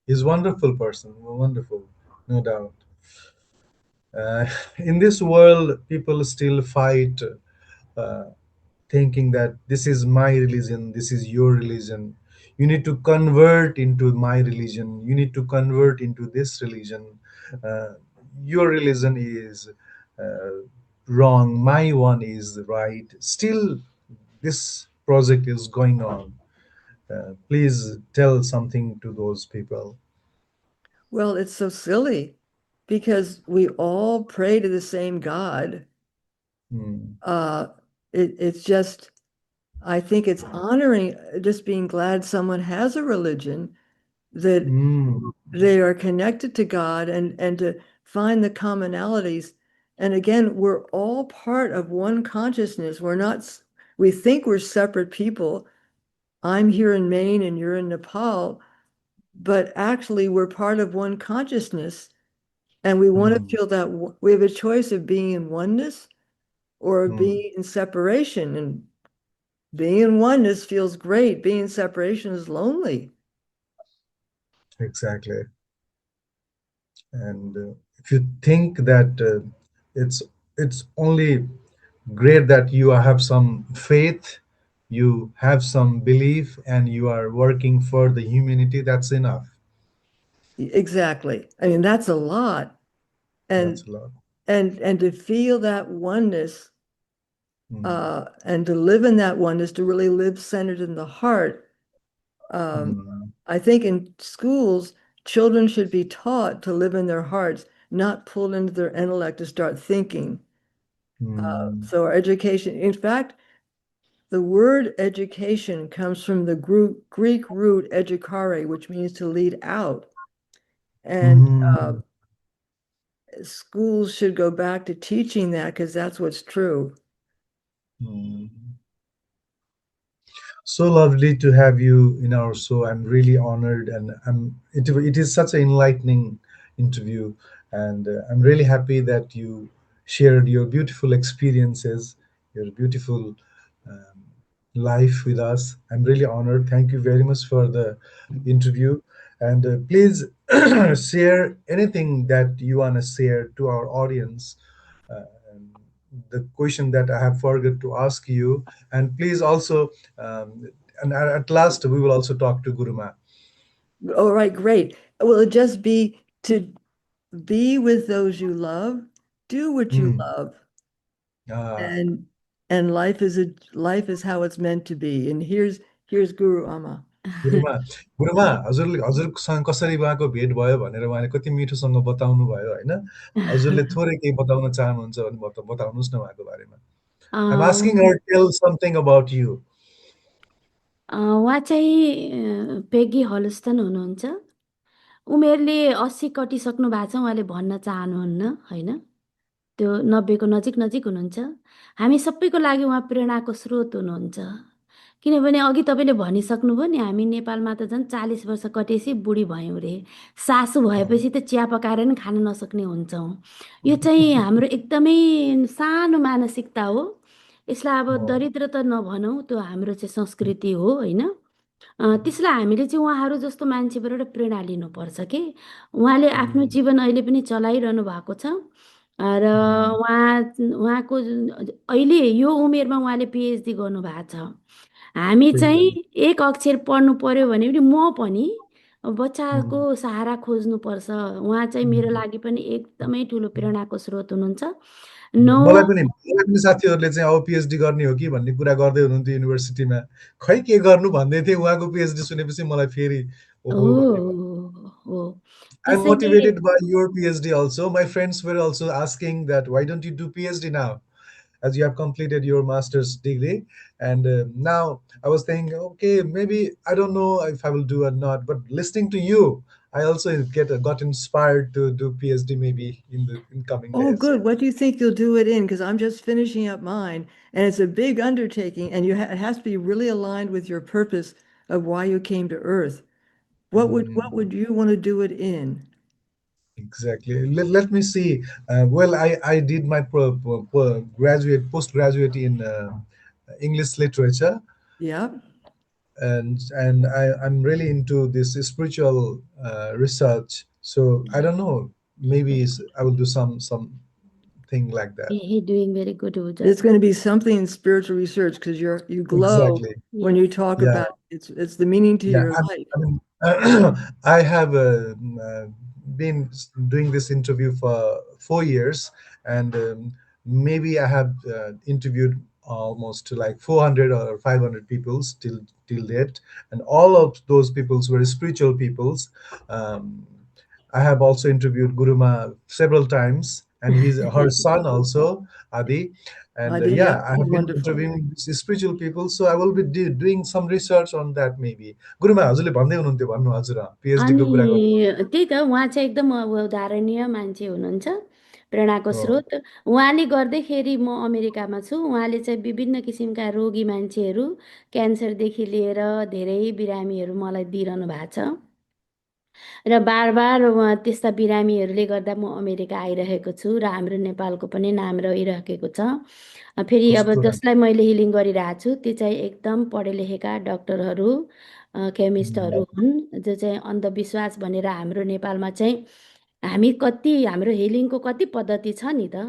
S4: He's a wonderful person, wonderful, no doubt. Uh, in this world, people still fight, uh, thinking that this is my religion, this is your religion. You need to convert into my religion. You need to convert into this religion. Uh, your religion is uh, wrong. My one is right. Still, this project is going on. Please tell something to those people.
S5: Well, it's so silly because we all pray to the same God.
S4: Hmm.
S5: Uh, it's just, I think it's honoring, just being glad someone has a religion that
S4: Hmm.
S5: they are connected to God and to find the commonalities. And again, we're all part of one consciousness. We're not, we think we're separate people. I'm here in Maine and you're in Nepal, but actually we're part of one consciousness. And we want to
S4: Hmm.
S5: feel that we have a choice of being in oneness or
S4: Hmm.
S5: being in separation. And being in oneness feels great. Being in separation is lonely.
S4: Exactly. And if you think that it's only great that you have some faith, you have some belief, and you are working for the humanity, that's enough.
S5: Exactly. I mean, that's a lot.
S4: That's
S5: And
S4: a lot.
S5: and to feel that oneness
S4: Hmm.
S5: and to live in that oneness, to really live centered in the heart.
S4: Hmm.
S5: I think in schools, children should be taught to live in their hearts, not pulled into their intellect to start thinking.
S4: Hmm.
S5: So our education, in fact, the word education comes from the Greek root educare, which means to lead out. And
S4: Hmm.
S5: schools should go back to teaching that because that's what's true.
S4: Hmm. So lovely to have you in our show. I'm really honored, and it is such an enlightening interview, and I'm really happy that you shared your beautiful experiences, your beautiful um, life with us. I'm really honored. Thank you very much for the interview, and please share anything that you want to share to our audience. And the question that I have forgot to ask you, and please also, and at last we will also talk to Guruma.
S5: All right, great. Will it just be to be with those you love, do what you
S4: Hmm.
S5: love,
S4: Ah,
S5: and life is how it's meant to be. And here's Guru Amma.
S4: गुरुमा गुरुमा हजुरले हजुरसँग कसरी उहाँको भेट भयो भनेर उहाँले कति मिठोसँग बताउनु भयो होइन। हजुरले थोरै केही बताउन चाहनुहुन्छ भने बताउनुहोस् न उहाँको बारेमा। I'm asking her, tell something about you.
S3: उहाँ चाहिँ पेगी हलस्टन हुनुहुन्छ। उमेरले 80 कटिसक्नु भएको छ, उहाँले भन्न चाहनुहुन्न होइन। त्यो 90 को नजिक नजिक हुनुहुन्छ। हामी सबैको लागि उहाँ प्रेरणाको स्रोत हुनुहुन्छ। किनभने अघि तपाईँले भनिसक्नुभयो नि, हामी नेपालमा त झन् 40 वर्ष कटेपछि बुढी भयौँ रे, सासु भएपछि त चिया पकाएर नि खान नसक्ने हुन्छौँ। यो चाहिँ हाम्रो एकदमै सानो मानसिकता हो। यसलाई अब
S4: Oh.
S3: दरिद्र त नभनौँ, त्यो हाम्रो चाहिँ संस्कृति हो होइन। त्यसलाई हामीले चाहिँ उहाँहरू जस्तो मान्छेबाट प्रेरणा लिनुपर्छ कि उहाँले आफ्नो
S4: Hmm.
S3: जीवन अहिले पनि चलाइरहनु भएको छ। र
S4: Hmm.
S3: उहाँको अहिले यो उमेरमा उहाँले पिएचडी गर्नुभएको छ। हामी चाहिँ
S4: Exactly.
S3: एक अक्षर पढ्नु पर्यो भने पनि म पनि बच्चाको
S4: Hmm.
S3: सहारा खोज्नुपर्छ। उहाँ चाहिँ मेरो
S4: Hmm.
S3: लागि पनि एकदमै ठुलो प्रेरणाको स्रोत हुनुहुन्छ।
S4: मलाई पनि साथीहरूले चाहिँ अब पिएचडी गर्ने हो कि भन्ने कुरा गर्दै हुनुहुन्थ्यो युनिभर्सिटीमा। खै के गर्नु भन्दै थिए, उहाँको पिएचडी सुनेपछि मलाई फेरि ओहो भन्ने भयो।
S3: हो
S4: I'm
S3: त्यसैले
S4: motivated by your PhD also. My friends were also asking that why don't you do PhD now, as you have completed your master's degree. And now I was thinking, okay, maybe I don't know if I will do or not. But listening to you, I also got inspired to do PhD maybe in the incoming
S5: Oh,
S4: days.
S5: good. What do you think you'll do it in? Because I'm just finishing up mine, and it's a big undertaking, and it has to be really aligned with your purpose of why you came to Earth. What would
S4: Mm.
S5: you want to do it in?
S4: Exactly. Let me see. Well, I did my postgraduate in English literature,
S5: Yeah.
S4: and I'm really into this spiritual research. So I don't know. Maybe I will do something like that.
S3: He doing very good हो
S5: It's
S3: जस्तो
S5: going to be something in spiritual research because you glow
S4: Exactly.
S5: when you
S3: yes
S5: talk
S4: Yeah.
S5: about it's the meaning to
S4: Yeah,
S5: your life.
S4: I mean, I have been doing this interview for 4 years, and maybe I have interviewed almost like 400 or 500 people till date, and all of those peoples were spiritual peoples. Um, I have also interviewed Guruma several times, and her son also, Adi. And
S5: Adi,
S4: yeah,
S5: yeah,
S4: I
S5: he's
S4: have been
S5: wonderful.
S4: interviewing spiritual people, so I will be doing some research on that maybe. गुरुमा हजुरले भन्दै हुनुहुन्थ्यो भन्नु हजुर PhD
S3: अनि
S4: को कुरा गर्नु
S3: त्यही त उहाँ चाहिँ एकदम अब उदाहरणीय मान्छे हुनुहुन्छ प्रेरणाको
S4: हो
S3: स्रोत उहाँले गर्दैखेरि म अमेरिकामा छु उहाँले चाहिँ विभिन्न किसिमका रोगी मान्छेहरू क्यान्सरदेखि लिएर धेरै बिरामीहरू मलाई दिइरहनु भएको छ र बार बार उहाँ त्यस्ता बिरामीहरूले गर्दा म अमेरिका आइरहेको छु र हाम्रो नेपालको पनि नाम रहिरहेको छ फेरि अब
S4: कस्तो राम्रो
S3: जसलाई मैले हिलिङ गरिरहेको छु त्यो चाहिँ एकदम पढे लेखेका डक्टरहरू केमिस्टहरू हुन् जो चाहिँ अन्धविश्वास भनेर हाम्रो नेपालमा चाहिँ हामी कति हाम्रो हिलिङको कति पद्धति छ नि त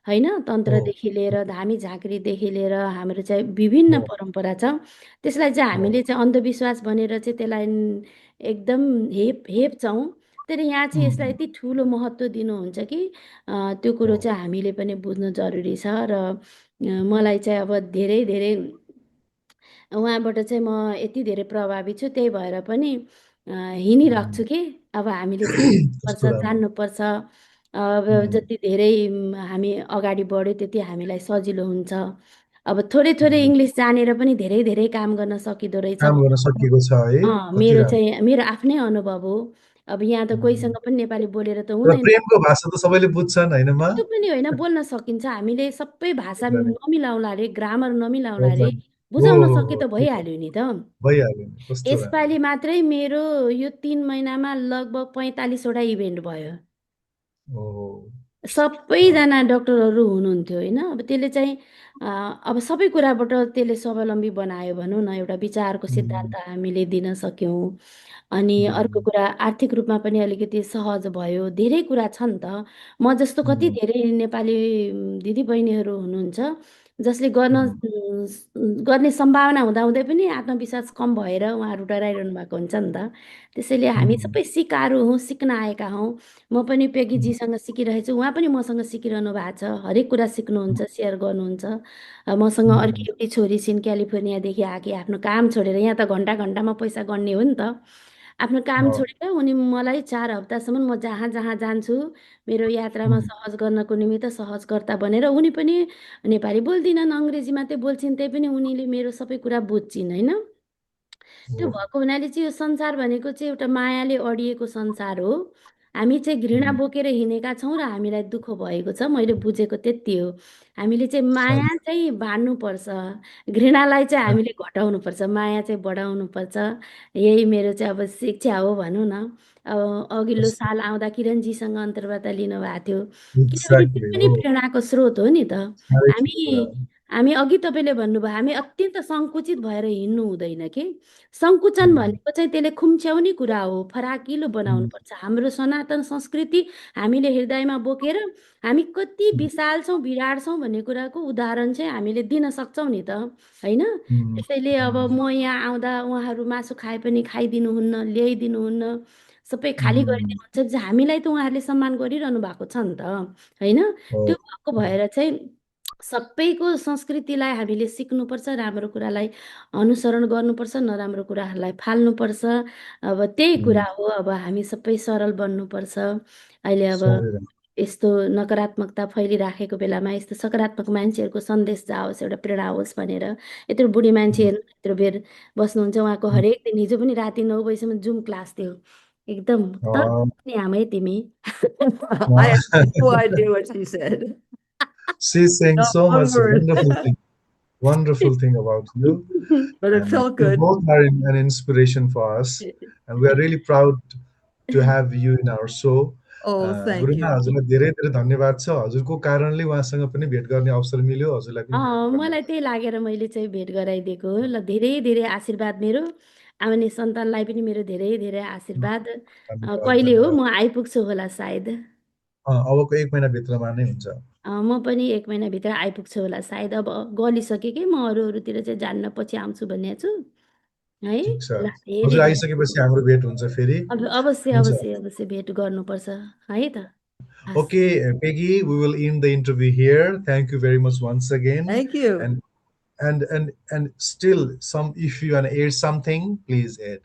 S3: होइन
S4: हो
S3: तन्त्रदेखि लिएर धामी झाँक्रीदेखि लिएर हाम्रो चाहिँ विभिन्न
S4: हो
S3: परम्परा छ त्यसलाई चाहिँ
S4: हो
S3: हामीले चाहिँ अन्धविश्वास भनेर चाहिँ त्यसलाई एकदम हेप्छौँ तर यहाँ चाहिँ यसलाई
S4: उम्,
S3: यति ठुलो महत्त्व दिनुहुन्छ कि त्यो कुरो
S4: हो
S3: चाहिँ हामीले पनि बुझ्नु जरुरी छ र मलाई चाहिँ अब धेरै धेरै उहाँबाट चाहिँ म यति धेरै प्रभावित छु त्यही भएर पनि हिँडिरहेको छु कि अब हामीले चाहिँ
S4: कस्तो
S3: सिक्नुपर्छ
S4: राम्रो
S3: जान्नुपर्छ अब
S4: उम्,
S3: जति धेरै हामी अगाडि बढ्यो त्यति हामीलाई सजिलो हुन्छ अब थोरै थोरै
S4: उम्,
S3: इङ्ग्लिस जानेर पनि धेरै धेरै काम गर्न सकिँदो रहेछ
S4: काम गर्न सकिएको छ है कति
S3: मेरो
S4: राम्रो
S3: चाहिँ मेरो आफ्नै अनुभव हो अब यहाँ त
S4: उम्,
S3: कोहीसँग पनि नेपाली बोलेर त
S4: र
S3: हुँदैन
S4: प्रेमको भाषा त सबैले बुझ्छन् होइन मा
S3: त्यो पनि होइन बोल्न सकिन्छ हामीले सबै भाषा नमिलाउला रे ग्रामर नमिलाउला रे
S4: एकदम हो
S3: बुझाउन
S4: हो
S3: सके
S4: हो
S3: त
S4: त्यही त
S3: भइहाल्यो नि त
S4: भइहाल्यो नि कस्तो राम्रो
S3: यसपालि मात्रै मेरो यो 3 महिनामा लगभग 45वटा इभेन्ट भयो
S4: हो वाह,
S3: सबैजना डक्टरहरू हुनुहुन्थ्यो होइन अब त्यसले चाहिँ अब सबै कुराबाट त्यसले स्वावलम्बी बनायो भनौँ न एउटा विचारको
S4: उम्,
S3: सिद्धान्त हामीले दिन सक्यौँ अनि अर्को
S4: उम्,
S3: कुरा आर्थिक रूपमा पनि अलिकति सहज भयो धेरै कुरा छ नि त म जस्तो कति
S4: उम्,
S3: धेरै नेपाली दिदीबहिनीहरू हुनुहुन्छ जसले
S4: उम्,
S3: गर्ने सम्भावना हुँदाहुँदै पनि आत्मविश्वास कम भएर उहाँहरू डराइरहनु भएको हुन्छ नि त त्यसैले हामी
S4: उम्,
S3: सबै सिकारु हौँ सिक्न आएका हौँ म पनि
S4: उम्,
S3: पेगीजीसँग सिकिरहेको छु उहाँ पनि मसँग सिकिरहनु भएको छ हरेक कुरा सिक्नुहुन्छ सेयर गर्नुहुन्छ मसँग अर्की
S4: उम्,
S3: एउटी छोरी छिन् क्यालिफोर्नियादेखि आएकी आफ्नो काम छोडेर यहाँ त घन्टा घन्टामा पैसा गर्ने हो नि त आफ्नो काम
S4: हो
S3: छोडेर उनी मलाई 4 हप्तासम्म म जहाँ जहाँ जान्छु मेरो यात्रामा
S4: उम्,
S3: सहज गर्नको निमित्त सहजकर्ता बनेर उनी पनि नेपाली बोल्दिनन् अङ्ग्रेजी मात्रै बोल्छिन् त्यही पनि उनीले मेरो सबै कुरा बुझ्छिन् होइन त्यो
S4: हो
S3: भएको हुनाले चाहिँ यो संसार भनेको चाहिँ एउटा मायाले अडिएको संसार हो हामी चाहिँ घृणा
S4: उम्,
S3: बोकेर हिँडेका छौँ र हामीलाई दुःख भएको छ मैले बुझेको त्यति हो हामीले चाहिँ
S4: सही
S3: माया चाहिँ बाँड्नुपर्छ घृणालाई चाहिँ हामीले घटाउनुपर्छ माया चाहिँ बढाउनुपर्छ यही मेरो चाहिँ अब शिक्षा हो भनौँ न अब अघिल्लो साल आउँदा किरणजीसँग अन्तर्वार्ता लिनुभएको थियो किनभने त्यो
S4: एक्ज्याक्टली
S3: पनि
S4: हो
S3: प्रेरणाको स्रोत हो नि त
S4: साह्रै ठिक कुरा
S3: हामी
S4: हो
S3: हामी अघि तपाईँले भन्नुभयो हामी अत्यन्त सङ्कुचित भएर हिँड्नु हुँदैन कि सङ्कुचन
S4: उम्,
S3: भनेको चाहिँ त्यसले खुम्च्याउने कुरा हो फराकिलो
S4: उम्,
S3: बनाउनुपर्छ हाम्रो सनातन संस्कृति हामीले हृदयमा बोकेर हामी कति
S4: उम्,
S3: विशाल छौँ विराट छौँ भन्ने कुराको उदाहरण चाहिँ हामीले दिन सक्छौँ नि त होइन
S4: उम्,
S3: त्यसैले अब
S4: उम्,
S3: म यहाँ आउँदा उहाँहरू मासु खाए पनि खाइदिनुहुन्न ल्याइदिनुहुन्न सबै खाली
S4: उम्,
S3: गरिदिनुहुन्छ चाहिँ हामीलाई त उहाँहरूले सम्मान गरिरहनु भएको छ नि त होइन
S4: हो
S3: त्यो भएको भएर चाहिँ सबैको संस्कृतिलाई हामीले सिक्नुपर्छ राम्रो कुरालाई अनुसरण गर्नुपर्छ नराम्रो कुराहरूलाई फाल्नुपर्छ अब त्यही कुरा
S4: उम्,
S3: हो अब हामी सबै सरल बन्नुपर्छ अहिले अब
S4: साह्रै राम्रो
S3: यस्तो नकारात्मकता फैलिराखेको बेलामा यस्तो सकारात्मक मान्छेहरूको सन्देश जाओस् एउटा प्रेरणा होस् भनेर यत्रो बुढी मान्छे
S4: उम्,
S3: यत्रो बेर बस्नुहुन्छ उहाँको
S4: उम्,
S3: हरेक दिन हिजो पनि राति 9 बजीसम्म जुम क्लास थियो एकदम तर पनि हामै तिमी
S5: I have
S4: uh,
S5: no idea what she said.
S4: she's saying
S5: Not
S4: so
S5: one
S4: much
S5: word,
S4: wonderful thing about you,
S5: but it
S4: and
S5: felt
S4: you
S5: good.
S4: both are an inspiration for us, and we are really proud to have you in our show.
S5: Oh, thank
S4: गुरुमा
S5: you.
S4: हजुरलाई धेरै धेरै धन्यवाद छ। हजुरको कारणले उहाँसँग पनि भेट गर्ने अवसर मिल्यो। हजुरलाई पनि धेरै धेरै
S3: मलाई
S4: धन्यवाद।
S3: त्यही लागेर मैले चाहिँ भेट गराइदिएको हो। ल धेरै धेरै आशीर्वाद मेरो आउने सन्तानलाई पनि मेरो धेरै धेरै आशीर्वाद।
S4: धन्यवाद,
S3: कहिले हो
S4: धन्यवाद।
S3: म आइपुग्छु होला सायद।
S4: अबको 1 महिनाभित्रमा नै हुन्छ।
S3: म पनि 1 महिनाभित्र आइपुग्छु होला सायद। अब गलिसकेँ कि म अरूतिर चाहिँ जान्न पछि आउँछु भनेको छु है।
S4: ठिक छ।
S3: ल धेरै
S4: हजुर
S3: धेरै
S4: आइसकेपछि हाम्रो भेट हुन्छ फेरि।
S3: अब अवश्य
S4: हुन्छ।
S3: अवश्य अवश्य भेट गर्नुपर्छ है त। हस्।
S4: Okay, Peggy, we will end the interview here. Thank you very much once again.
S5: Thank you.
S4: And still, some if you wanna add something, please add.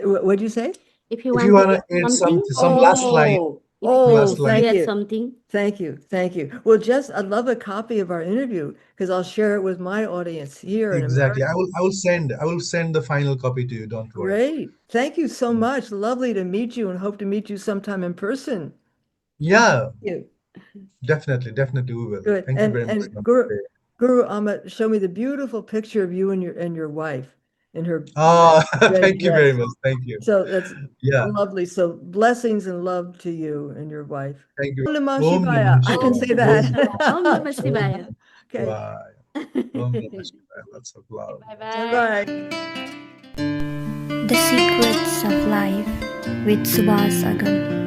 S5: What'd you say?
S3: If you
S4: If
S3: want
S4: you
S3: to
S4: wanna
S3: add
S4: add
S3: something,
S4: some last line,
S3: if you want
S4: last
S3: to
S4: line.
S5: thank
S3: add
S5: you.
S3: something,
S5: Thank you. Thank you. Well, I'd love a copy of our interview because I'll share it with my audience here in
S4: Exactly.
S5: America.
S4: I will send the final copy to you. Don't worry.
S5: Great. Thank you so much. Lovely to meet you and hope to meet you sometime in person.
S4: Yeah,
S5: Thank you.
S4: definitely we will.
S5: Good.
S4: Thank you very much.
S5: And Guru Amit, show me the beautiful picture of you and your wife in her red
S4: Thank you very
S5: dress.
S4: much. Thank you.
S5: So that's
S4: Yeah,
S5: lovely. So blessings and love to you and your wife.
S4: thank you.
S5: Om Namah
S4: Om
S5: Shivaya.
S4: Namah
S5: I can
S4: Shivaya.
S5: say that.
S3: Om Namah Shivaya.
S5: Okay.
S4: Om Namah Shivaya. Lots of love.
S3: Bye-bye.
S5: Bye.
S1: The Secrets of Life with Suvas Agam.